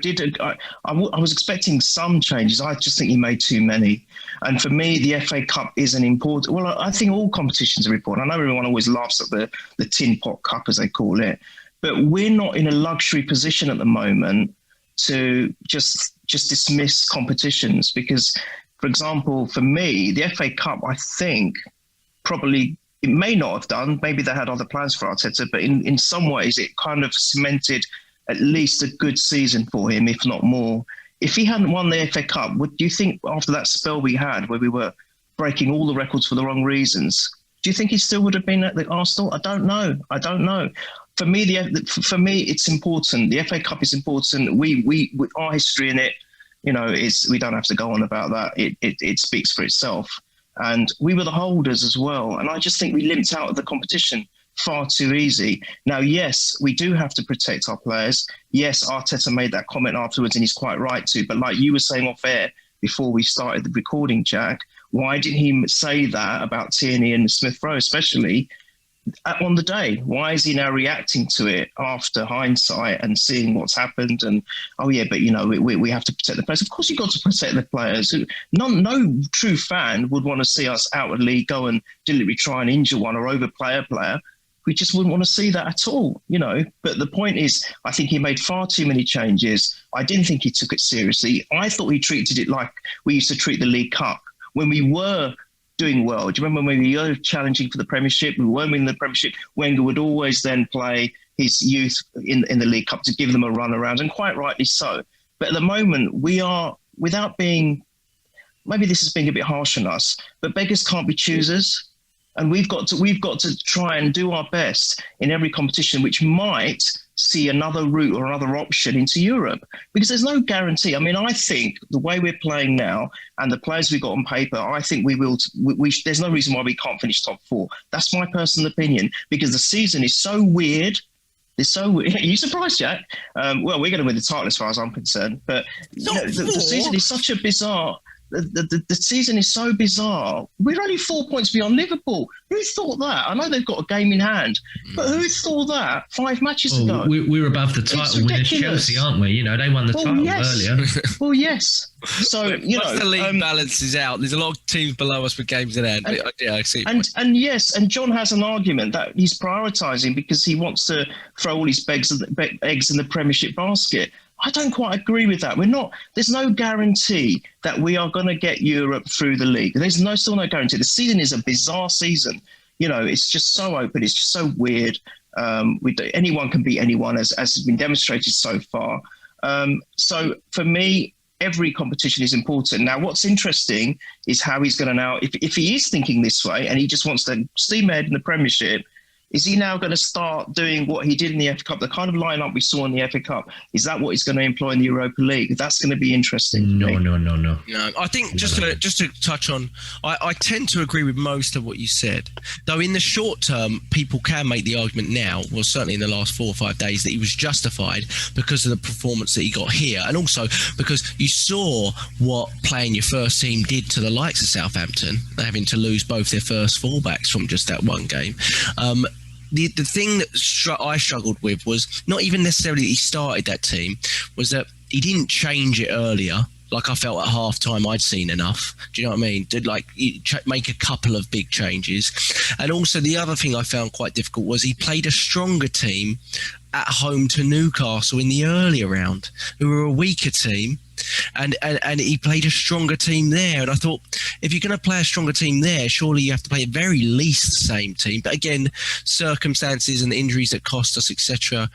was expecting some changes. I just think he made too many. And for me, the FA Cup is an important. Well, I think all competitions are important. I know everyone always laughs at the Tin Pot Cup, as they call it, but we're not in a luxury position at the moment to just dismiss competitions because, for example, for me, the FA Cup, I think probably. It may not have done. Maybe they had other plans for Arteta, but in some ways it kind of cemented at least a good season for him, if not more. If he hadn't won the FA Cup, do you think after that spell we had where we were breaking all the records for the wrong reasons, do you think he still would have been at the Arsenal? I don't know. For me, it's important. The FA Cup is important. We our history in it, we don't have to go on about that. It speaks for itself. And we were the holders as well. And I just think we limped out of the competition far too easy. Now, yes, we do have to protect our players. Yes, Arteta made that comment afterwards, and he's quite right to. But like you were saying off air before we started the recording, Jack, why didn't he say that about Tierney and Smith-Rowe, especially on the day? Why is he now reacting to it after hindsight and seeing what's happened? And we have to protect the players. Of course, you've got to protect the players. No true fan would want to see us outwardly go and deliberately try and injure one or overplay a player. We just wouldn't want to see that at all, But the point is, I think he made far too many changes. I didn't think he took it seriously. I thought he treated it like we used to treat the League Cup when we were doing well. Do you remember when we were challenging for the Premiership? We weren't winning the Premiership. Wenger would always then play his youth in the League Cup to give them a run around, and quite rightly so. But at the moment, we are, without being, maybe this is being a bit harsh on us, but beggars can't be choosers. And we've got to try and do our best in every competition, which might see another route or another option into Europe, because there's no guarantee. I mean, I think the way we're playing now and the players we've got on paper, I think we will. There's no reason why we can't finish top four. That's my personal opinion, because the season is so weird. It's so weird. Are you surprised, Jack? Well, we're going to win the title as far as I'm concerned, but the season is such a bizarre. The season is so bizarre. We're only 4 points beyond Liverpool. Who thought that? I know they've got a game in hand, but who thought that 5 matches ago? We're above the title winners, Chelsea, aren't we? They won the title earlier. Well, yes. So, once the league balances out, there's a lot of teams below us with games in hand. I see. And yes, and John has an argument that he's prioritising because he wants to throw all his eggs in the Premiership basket. I don't quite agree with that. There's no guarantee that we are going to get Europe through the league. There's still no guarantee. The season is a bizarre season. It's just so open. It's just so weird. Anyone can beat anyone, as has been demonstrated so far. So for me, every competition is important. Now, what's interesting is how he's going to now, if he is thinking this way and he just wants to steam ahead in the Premiership, is he now going to start doing what he did in the FA Cup, the kind of lineup we saw in the FA Cup? Is that what he's going to employ in the Europa League? That's going to be interesting. No. I think just to touch on, I tend to agree with most of what you said. Though in the short term, people can make the argument now, well, certainly in the last 4 or 5 days, that he was justified because of the performance that he got here. And also because you saw what playing your first team did to the likes of Southampton, having to lose both their first fullbacks from just that one game. The thing that I struggled with was not even necessarily that he started that team, was that he didn't change it earlier. Like I felt at half-time I'd seen enough. Do you know what I mean? Did make a couple of big changes. And also the other thing I found quite difficult was he played a stronger team at home to Newcastle in the earlier round, who were a weaker team. And he played a stronger team there. And I thought, if you're going to play a stronger team there, surely you have to play at very least the same team. But again, circumstances and injuries that cost us, etc.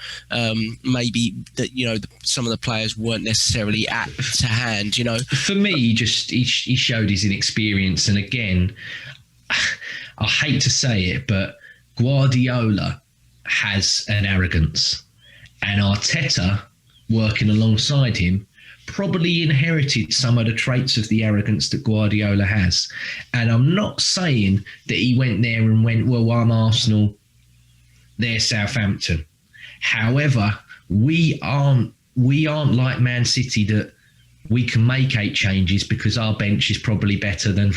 Maybe that some of the players weren't necessarily to hand. For me, he showed his inexperience. And again, I hate to say it, but Guardiola has an arrogance, and Arteta, working alongside him, probably inherited some of the traits of the arrogance that Guardiola has. And I'm not saying that he went there and went, well, I'm Arsenal, they're Southampton. However, we aren't like Man City, that we can make 8 changes because our bench is probably better than,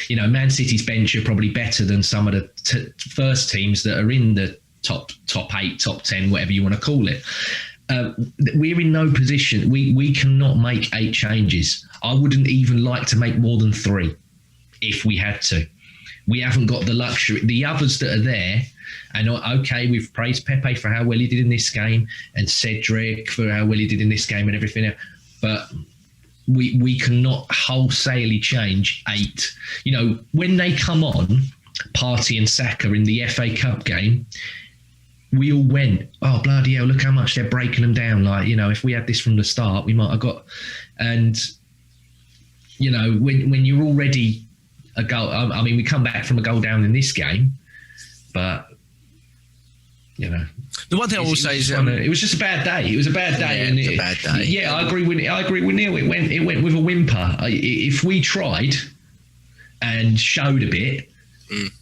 Man City's bench are probably better than some of the first teams that are in the top 8, top 10, whatever you want to call it. we're in no position. We cannot make 8 changes. I wouldn't even like to make more than 3 if we had to. We haven't got the luxury. The others that are there, and okay, we've praised Pepe for how well he did in this game, and Cedric for how well he did in this game, and everything else. But we cannot wholesalely change 8. You know, when they come on, Partey and Saka in the FA Cup game, we all went, oh, bloody hell, look how much they're breaking them down. Like, you know, if we had this from the start, we might have got... And, you know, when you're already a goal... I mean, we come back from a goal down in this game, but, you know... The one thing I will say is... it was just a bad day. It was a bad day. Yeah, and it was a bad day. Yeah, I agree with Neil. It went with a whimper. If we tried and showed a bit...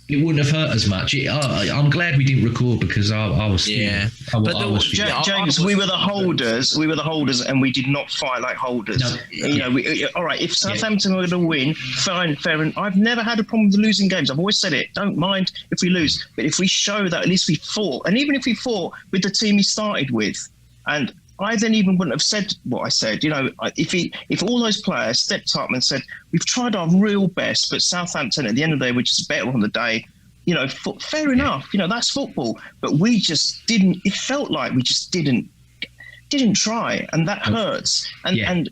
It wouldn't have hurt as much. I'm glad we didn't record because I was. James, we were the holders. We were the holders, and we did not fight like holders. No, you know, all right. If Southampton were going to win, fine, fair enough. I've never had a problem with losing games. I've always said it. Don't mind if we lose, but if we show that at least we fought, and even if we fought with the team he started with, and I then even wouldn't have said what I said. You know, if all those players stepped up and said, we've tried our real best, but Southampton at the end of the day, we're just better on the day, you know, fair enough. You know, that's football. But we just didn't, it felt like we just didn't try, and that hurts. And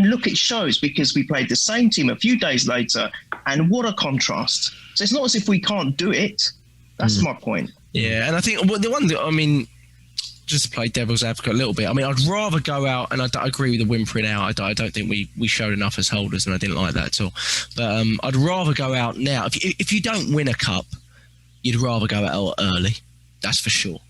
look, it shows because we played the same team a few days later, and what a contrast. So it's not as if we can't do it. That's my point. Yeah, and I think the one that, I mean, just to play devil's advocate a little bit, I mean, I'd rather go out, and I agree with the whimpering out. I don't think we showed enough as holders, and I didn't like that at all. But I'd rather go out now. If you don't win a cup, you'd rather go out early. That's for sure.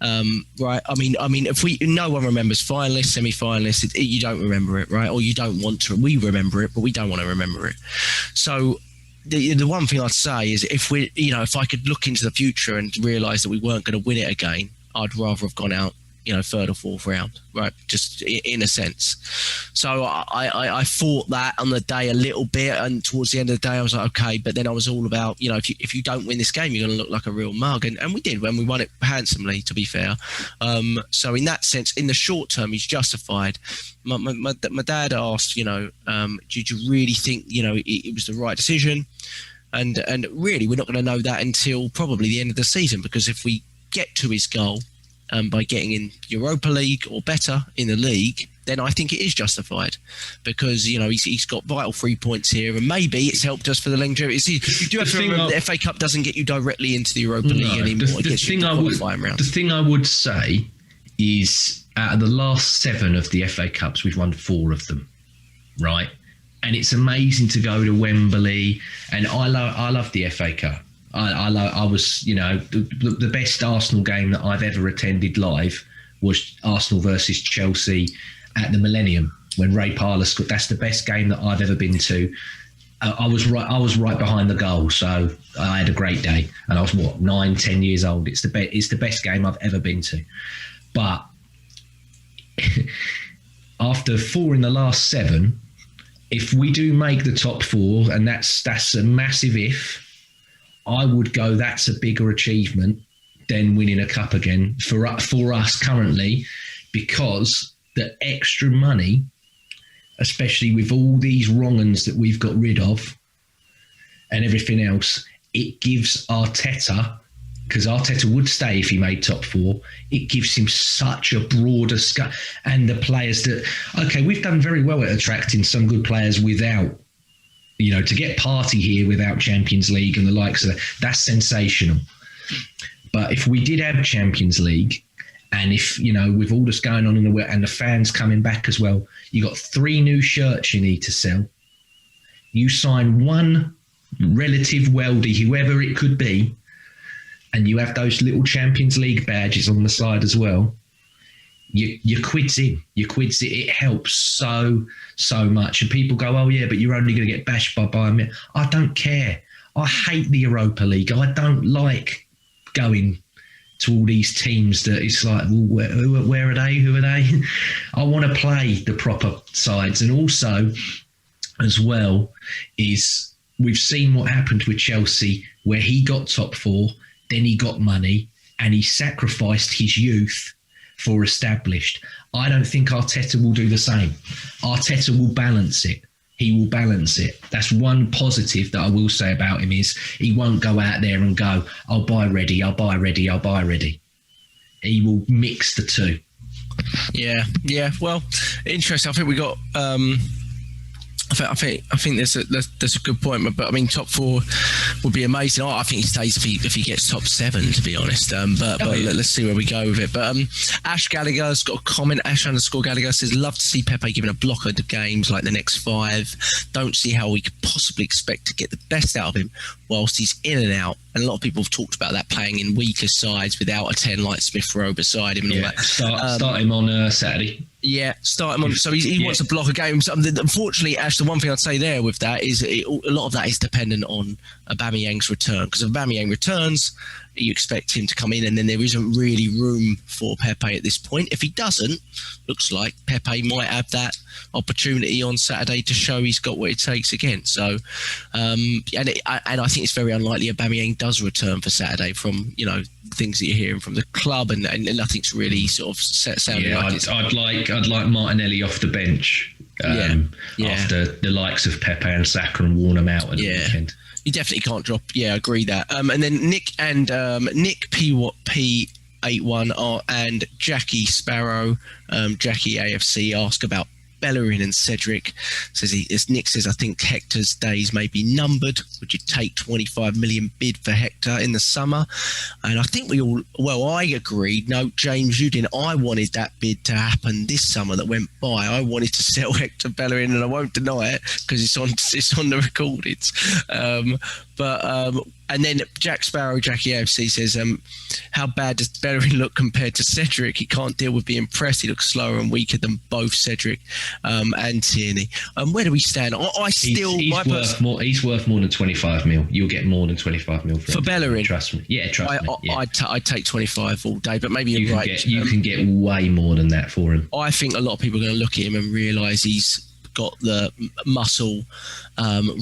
Right? I mean, if no one remembers finalists, semi-finalists, you don't remember it, right? Or you don't want to. We remember it, but we don't want to remember it. So the one thing I'd say is if I could look into the future and realise that we weren't going to win it again, I'd rather have gone out, you know, 3rd or 4th round, right? Just in a sense. So I fought that on the day a little bit, and towards the end of the day, I was like, okay. But then I was all about, you know, if you don't win this game, you're going to look like a real mug, and we did when we won it handsomely, to be fair. So in that sense, in the short term, he's justified. My dad asked, you know, did you really think, you know, it was the right decision? And really, we're not going to know that until probably the end of the season, because if we get to his goal by getting in Europa League or better in the league, then I think it is justified, because, you know, he's got vital 3 points here, and maybe it's helped us for the longevity. You do have to remember the FA Cup doesn't get you directly into the Europa League anymore. The thing I would say is, out of the last 7 of the FA Cups, we've won 4 of them, right? And it's amazing to go to Wembley, and I love the FA Cup. I was, you know, the best Arsenal game that I've ever attended live was Arsenal versus Chelsea at the Millennium when Ray Parlour scored. That's the best game that I've ever been to. I was right behind the goal, so I had a great day. And I was 9-10 years old. It's the best game I've ever been to. But after 4 in the last 7, if we do make the top 4, and that's a massive if, I would go, that's a bigger achievement than winning a cup again for us currently, because the extra money, especially with all these wrong-uns that we've got rid of and everything else, it gives Arteta, because Arteta would stay if he made top 4, it gives him such a broader scope. And the players that, okay, we've done very well at attracting some good players without, you know, to get Partey here without Champions League and the likes of that, that's sensational. But if we did have Champions League, and if, you know, with all this going on in the world and the fans coming back as well, you got 3 new shirts you need to sell. You sign one relative wealthy, whoever it could be, and you have those little Champions League badges on the side as well. Your quid's in. It helps so much. And people go, oh yeah, but you're only going to get bashed by Bayern. I don't care. I hate the Europa League. I don't like going to all these teams that it's like, well, where are they? Who are they? I want to play the proper sides. And also, as well, is we've seen what happened with Chelsea, where he got top 4, then he got money, and he sacrificed his youth for established. I don't think Arteta will do the same. Arteta will balance it. He will balance it. That's one positive that I will say about him is he won't go out there and go, I'll buy ready, I'll buy ready, I'll buy ready. He will mix the two. Yeah. Well, interesting. I think we got. I think that's a good point. But I mean, top 4 would be amazing. I think he stays if he gets top 7, to be honest. But let's see where we go with it. But Ash Gallagher's got a comment. Ash_Gallagher says, love to see Pepe given a blocker to games like the next 5. Don't see how we could possibly expect to get the best out of him whilst he's in and out. And a lot of people have talked about that, playing in weaker sides without a 10 like Smith-Rowe beside him and all that. Start him on Saturday. Yeah, start him on. So he wants to block a game. So, unfortunately, Ash, the one thing I'd say there with that is a lot of that is dependent on Aubameyang's return. Because if Aubameyang returns, you expect him to come in, and then there isn't really room for Pepe at this point. If he doesn't, looks like Pepe might have that opportunity on Saturday to show he's got what it takes again. So, and I think it's very unlikely Aubameyang does return for Saturday from things that you're hearing from the club, and nothing's really sort of sounding like it. I'd like Martinelli off the bench after the likes of Pepe and Saka and Warner out at the weekend. You definitely can't drop. Yeah, I agree that. And then Nick P81 and Jackie Sparrow, Jackie AFC ask about Bellerin and Cedric. Nick says, I think Hector's days may be numbered. Would you take 25 million bid for Hector in the summer? And I think I agreed. No, James, you didn't. I wanted that bid to happen this summer that went by. I wanted to sell Hector Bellerin, and I won't deny it because it's on the recordings. And then Jack Sparrow, Jackie AFC says, how bad does Bellerin look compared to Cedric? He can't deal with being pressed. He looks slower and weaker than both Cedric and Tierney. Where do we stand? He's worth more than 25 mil. You'll get more than 25 mil for Bellerin. Trust me. Yeah, trust me. Yeah. I'd take 25 all day, but maybe you're right. You can get way more than that for him. I think a lot of people are going to look at him and realise he's got the muscle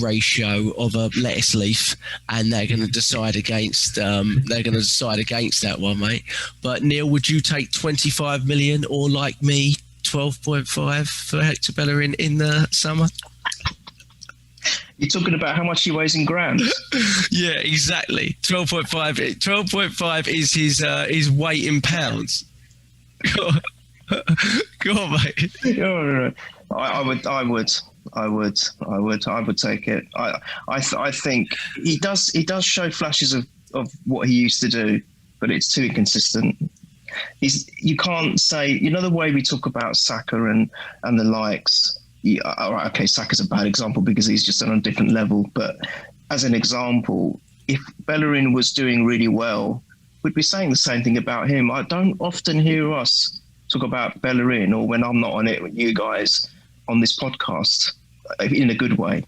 ratio of a lettuce leaf, and they're going to decide against that one, mate. But Neil, would you take 25 million or, like me, 12.5 for Hector Bellerin in the summer? You're talking about how much he weighs in grams? Yeah, exactly. 12.5. 12.5 is his weight in pounds. Go on, mate. No. I would take it. I think he does show flashes of what he used to do, but it's too inconsistent. You can't say, the way we talk about Saka and the likes. Saka's a bad example because he's just on a different level. But as an example, if Bellerin was doing really well, we'd be saying the same thing about him. I don't often hear us talk about Bellerin, or when I'm not on it with you guys on this podcast, in a good way.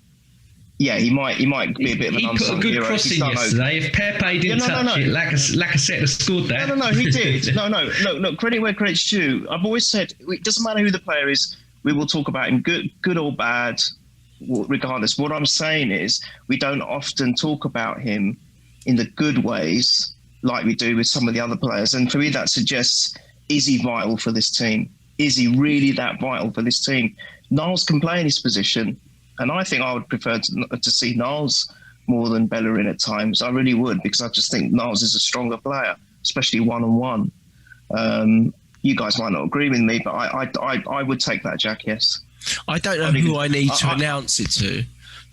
Yeah, he might be a bit of an unsung hero. He put a good cross in yesterday. If Pepe didn't touch it, Lacazette has scored that. No, he did. No, credit where credit's due. I've always said, it doesn't matter who the player is, we will talk about him, good or bad, regardless. What I'm saying is, we don't often talk about him in the good ways like we do with some of the other players. And for me, that suggests, is he vital for this team? Is he really that vital for this team? Niles can play in his position, and I think I would prefer to see Niles more than Bellerin at times. I really would, because I just think Niles is a stronger player, especially one-on-one. You guys might not agree with me, but I would take that, Jack, yes. I don't know who I need to announce it to,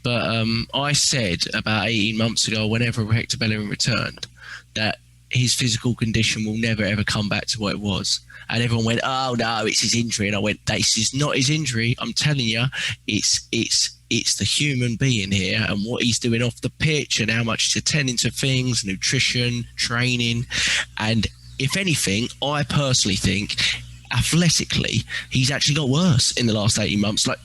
but I said about 18 months ago, whenever Hector Bellerin returned, that his physical condition will never, ever come back to what it was. And everyone went, oh, no, it's his injury. And I went, this is not his injury. I'm telling you, it's the human being here and what he's doing off the pitch and how much he's attending to things, nutrition, training. And if anything, I personally think athletically, he's actually got worse in the last 18 months. Like,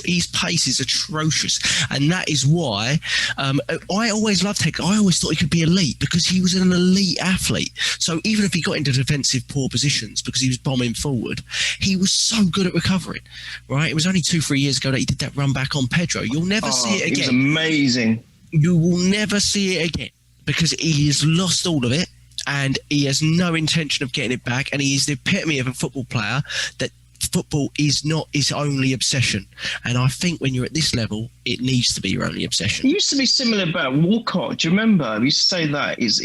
his pace is atrocious, and that is why I always loved Hector. I always thought he could be elite because he was an elite athlete. So even if he got into defensive poor positions because he was bombing forward, he was so good at recovering, right? It was only 2-3 years ago that he did that run back on Pedro. You'll never see it again. It was amazing. You will never see it again because he has lost all of it. and he has no intention of getting it back, and he is the epitome of a football player that football is not his only obsession. And I think when you're at this level, it needs to be your only obsession. It used to be similar about Walcott. Do you remember? We used to say that he's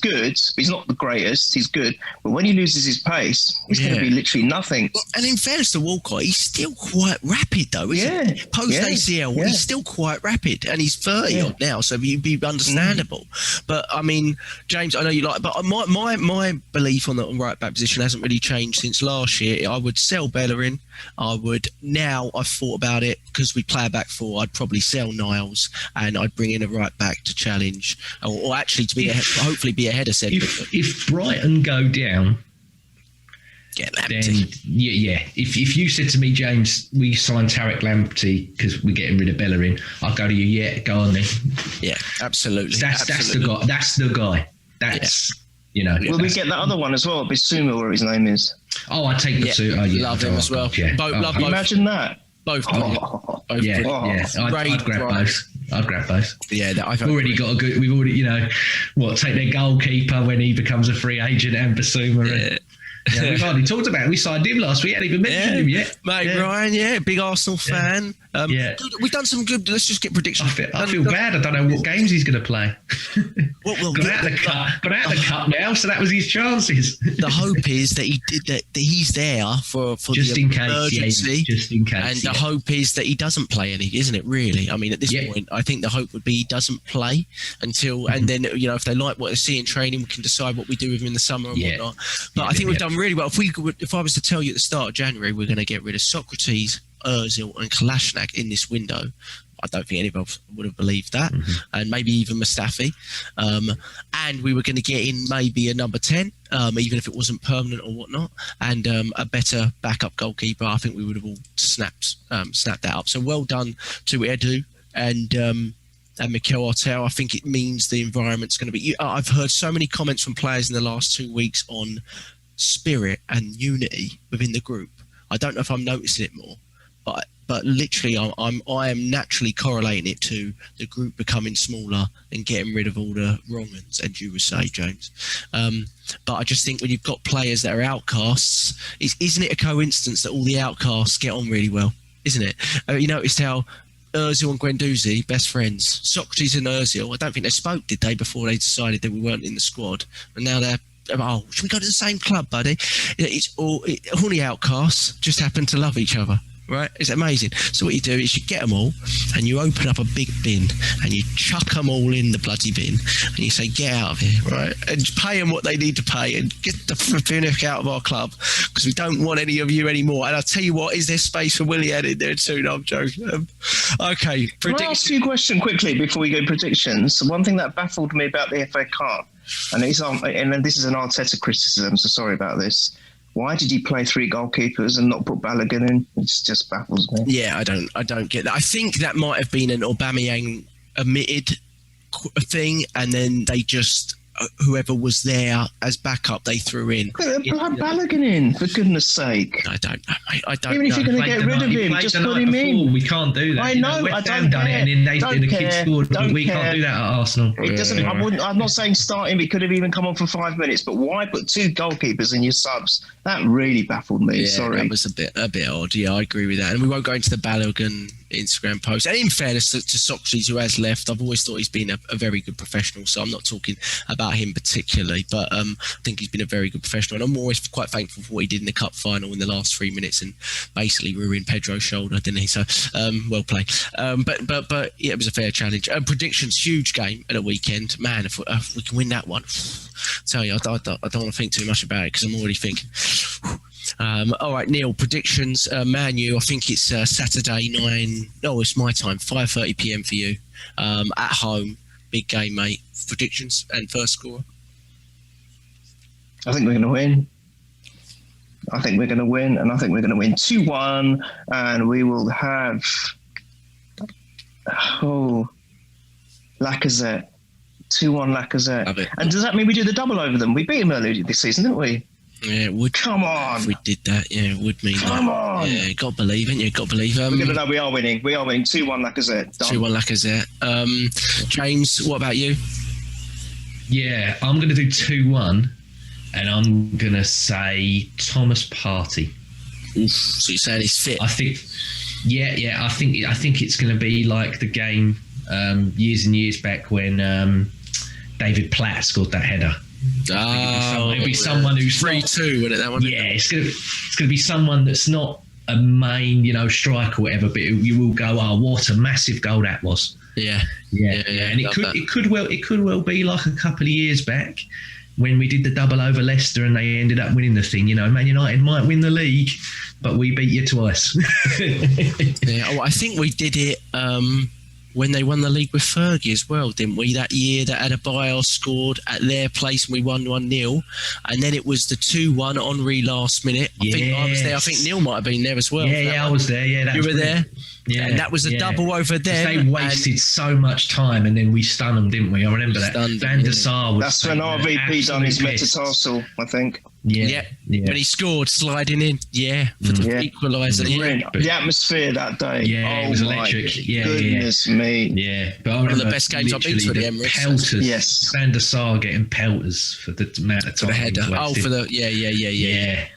good, but he's not the greatest. He's good, but when he loses his pace, he's going to be literally nothing. And in fairness to Walcott, he's still quite rapid, though, isn't he? Post ACL, he's still quite rapid, and he's 30 odd now, so it'd be understandable. But I mean, James, I know you like, but my belief on the right back position hasn't really changed since last year. I would sell Bellerin. I've thought about it, because we play a back four. I'd probably sell Niles, and I'd bring in a right back to challenge, or actually to be hopefully be ahead of Cedric. If Brighton go down, get then Lamptey. If you said to me, James, we signed Tarek Lamptey because we're getting rid of Bellerin, I'll go to you. Yeah, go on then. Yeah, absolutely. That's the guy. That's the guy. You know. Will we get that other one as well? Bissouma, or his name is. Oh, I take the suit. Oh, yeah, love him as well. Yeah. Love both. Imagine that. Both. Yeah. I'd grab both. Yeah, We've already, take their goalkeeper when he becomes a free agent, and Bissouma. Yeah, we've already talked about it. We signed him last week. I hadn't even mentioned him yet. Mate, Ryan, big Arsenal fan. Good, we've done some good. Let's just get predictions. I feel bad. I don't know what games he's going to play. Got out of the cup now, so that was his chances. The hope is that he's there for just the in case, emergency. Just in case. And the hope is that he doesn't play any, isn't it? Really, I mean, at this point, I think the hope would be he doesn't play until, and then if they like what they see in training, we can decide what we do with him in the summer and whatnot. But I think we've done really well. If I was to tell you at the start of January, we're going to get rid of Socrates, Ozil and Kolasinac in this window, I don't think any of us would have believed that, and maybe even Mustafi. And we were going to get in maybe a number 10, even if it wasn't permanent or whatnot, and a better backup goalkeeper. I think we would have all snapped that up. So well done to Edu and Mikel Arteta. I think it means the environment's going to be. I've heard so many comments from players in the last 2 weeks on spirit and unity within the group. I don't know if I'm noticing it more, but literally I am naturally correlating it to the group becoming smaller and getting rid of all the wrong uns, and you would say, James. But I just think when you've got players that are outcasts, isn't it a coincidence that all the outcasts get on really well, isn't it? You noticed how Ozil and Guendouzi, best friends, Socrates and Ozil, I don't think they spoke, did they, before they decided that we weren't in the squad, and now they're should we go to the same club, buddy? It's all the outcasts just happen to love each other, right? It's amazing. So what you do is you get them all and you open up a big bin and you chuck them all in the bloody bin and you say, get out of here, right? And pay them what they need to pay and get the flipping heck out of our club, because we don't want any of you anymore. And I'll tell you what, is there space for Willie in there too? No, I'm joking. Okay. Can I ask you a question quickly before we go predictions? One thing that baffled me about the FA Cup, and this is an Arteta criticism, so sorry about this. Why did you play 3 goalkeepers and not put Balogun in? It just baffles me. Yeah, I don't get that. I think that might have been an Aubameyang omitted thing, and then they just whoever was there as backup they threw in. Put Balogun in, for goodness sake. I don't know, mate. I don't Even know. if you're going to get rid of him, just put him in. We can't do that. I know. West Ham done it, and then the kids scored. We can't do that at Arsenal. It doesn't. I'm not saying start him. He could have even come on for 5 minutes. But why put 2 goalkeepers in your subs? That really baffled me. Yeah, Sorry, that was a bit odd. Yeah, I agree with that. And we won't go into the Balogun Instagram post. And in fairness to Socrates, who has left, I've always thought he's been a very good professional. So I'm not talking about him particularly, but I think he's been a very good professional. And I'm always quite thankful for what he did in the cup final in the last 3 minutes and basically ruined Pedro's shoulder, didn't he? So well played. But yeah, it was a fair challenge. Predictions, huge game at a weekend. Man, if we can win that one, tell you, I don't want to think too much about it because I'm already thinking. All right, Neil, predictions. Man U, I think it's Saturday 9. No, it's my time, 5:30 p.m. for you. At home, big game, mate. Predictions and first score. I think we're going to win. I think we're going to win, and I think we're going to win 2-1, and we will have Lacazette. 2-1 Lacazette. Love it. And does that mean we do the double over them? We beat them earlier this season, didn't we? Yeah, it would. Come on. If we did that, yeah, it would mean Come on. Yeah, got to believe, ain't you? Got to believe. We are winning. We are winning. 2-1 Lacazette. Done. 2-1 Lacazette. James, what about you? Yeah, I'm going to do 2-1, and I'm going to say Thomas Partey. Oof, so you're saying he's fit? I think, I think it's going to be like the game years and years back when David Platt scored that header. It'll be someone who's 3-2, wasn't it? That one. Yeah, it's going to be someone that's not a main, striker or whatever, but you will go, oh, what a massive goal that was. Yeah. And it could well be like a couple of years back when we did the double over Leicester and they ended up winning the thing. Man United might win the league, but we beat you twice. I think we did it when they won the league with Fergie as well, didn't we? That year that Adebayo scored at their place and we won 1-0. And then it was the 2-1 Henry last minute. I think I was there. I think Neil might have been there as well. Yeah, I was there. Yeah, you were there? Yeah, and that was a double over them. They wasted so much time and then we stunned them, didn't we? I remember that. Van der Sar was... That's when RVP done his metatarsal, I think. Yeah. When he scored, sliding in. For the equaliser. The atmosphere that day. Yeah, it was electric. Goodness me. Yeah. But one of the best games I've been to at the Emirates. Pelters. Yes. Van der Sar getting pelters for the amount of time. For the header. For the... Yeah.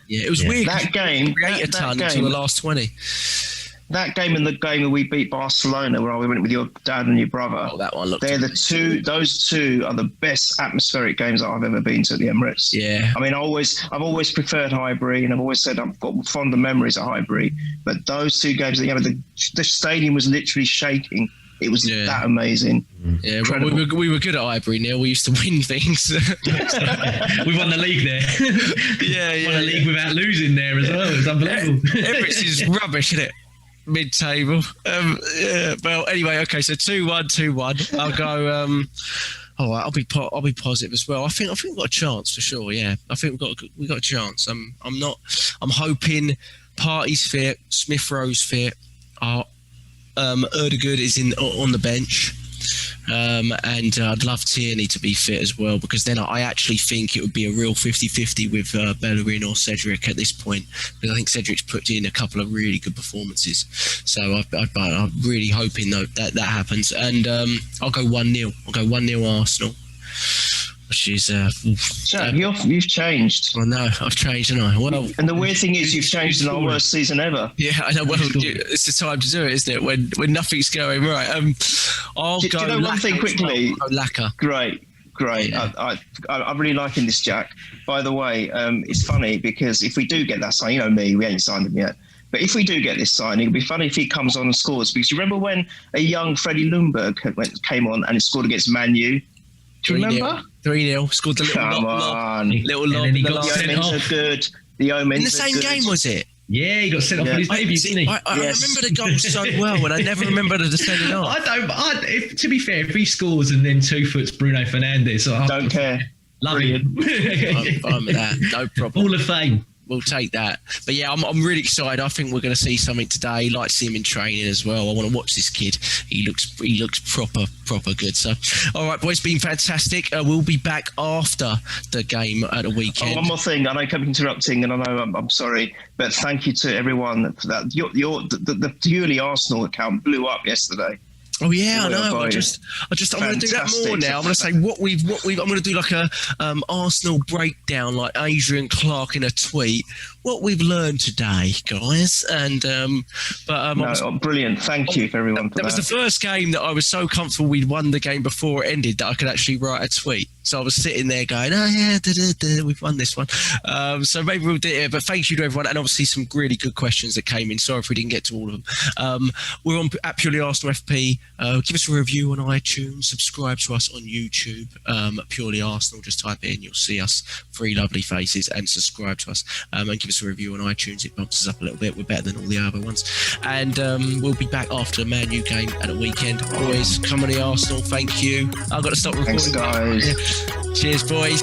It was weird. That game... Create a ton until the last 20. That game and the game where we beat Barcelona, where we went with your dad and your brother. Oh, that one looked. They're the two. Those two are the best atmospheric games that I've ever been to at the Emirates. Yeah. I mean, I've always preferred Highbury, and I've always said I've got fonder memories of Highbury. But those two games, the stadium was literally shaking. It was that amazing. Yeah, well, we were good at Highbury, Neil. We used to win things. We won the league there. Won a league without losing there as well. It's unbelievable. Emirates is rubbish, isn't it? Mid-table. Well, anyway, okay. So 2-1. I'll go. I'll be positive as well. I think we've got a chance for sure. Yeah, I think we've got a chance. I'm hoping Partey's fit, Smith-Rowe's fit. Odegaard is on the bench. And I'd love Tierney to be fit as well, because then I actually think it would be a real 50-50 with Bellerin or Cedric at this point, because I think Cedric's put in a couple of really good performances. So I'm really hoping that happens. And I'll go 1-0. I'll go 1-0 Arsenal. Which is... Jack, you've changed. Well, no, I've changed, haven't I? Well, and the weird thing is you've changed in our worst season ever. Yeah, I know. Well, it's the time to do it, isn't it? When nothing's going right. I'll go... Do you know one thing quickly? Laca. Great. Yeah. I'm really liking this, Jack. By the way, it's funny because if we do get that sign, me, we ain't signed him yet. But if we do get this signing, it'd be funny if he comes on and scores. Because you remember when a young Freddie Ljungberg came on and scored against Man U? Do you remember? 3-0. Scored the little lob. Little lob. And then he got sent off. Are good. The omens in the same game, was it? Yeah, he got sent off on his debut, didn't he? I remember the goal so well, and I never remember the sending off. To be fair, if he scores and then 2 foot's Bruno Fernandes, I don't care. Love him. I'm with that. No problem. Hall of Fame. We'll take that. But yeah, I'm really excited. I think we're going to see something today. Like to see him in training as well. I want to watch this kid. He looks proper good. So, all right, boys, been fantastic. We'll be back after the game at the weekend. One more thing. I know I kept interrupting, and I know I'm sorry, but thank you to everyone for that. The purely Arsenal account blew up yesterday. Oh yeah, I know. I'm going to do that more now. I'm going to say what we've. I'm going to do like a Arsenal breakdown, like Adrian Clark in a tweet. What we've learned today, guys, and brilliant. Thank you for everyone. That was the first game that I was so comfortable we'd won the game before it ended that I could actually write a tweet. So I was sitting there going, we've won this one. So maybe we'll do it. But thank you to everyone, and obviously some really good questions that came in. Sorry if we didn't get to all of them. We're on at Purely Arsenal FP. Give us a review on iTunes. Subscribe to us on YouTube. Purely Arsenal. Just type it in. You'll see us. 3 lovely faces, and subscribe to us. And give us a review on iTunes. It bumps us up a little bit. We're better than all the other ones. And we'll be back after the Man U game at the weekend. Boys, come on the Arsenal. Thank you. I've got to stop recording. Thanks, guys. Cheers, boys.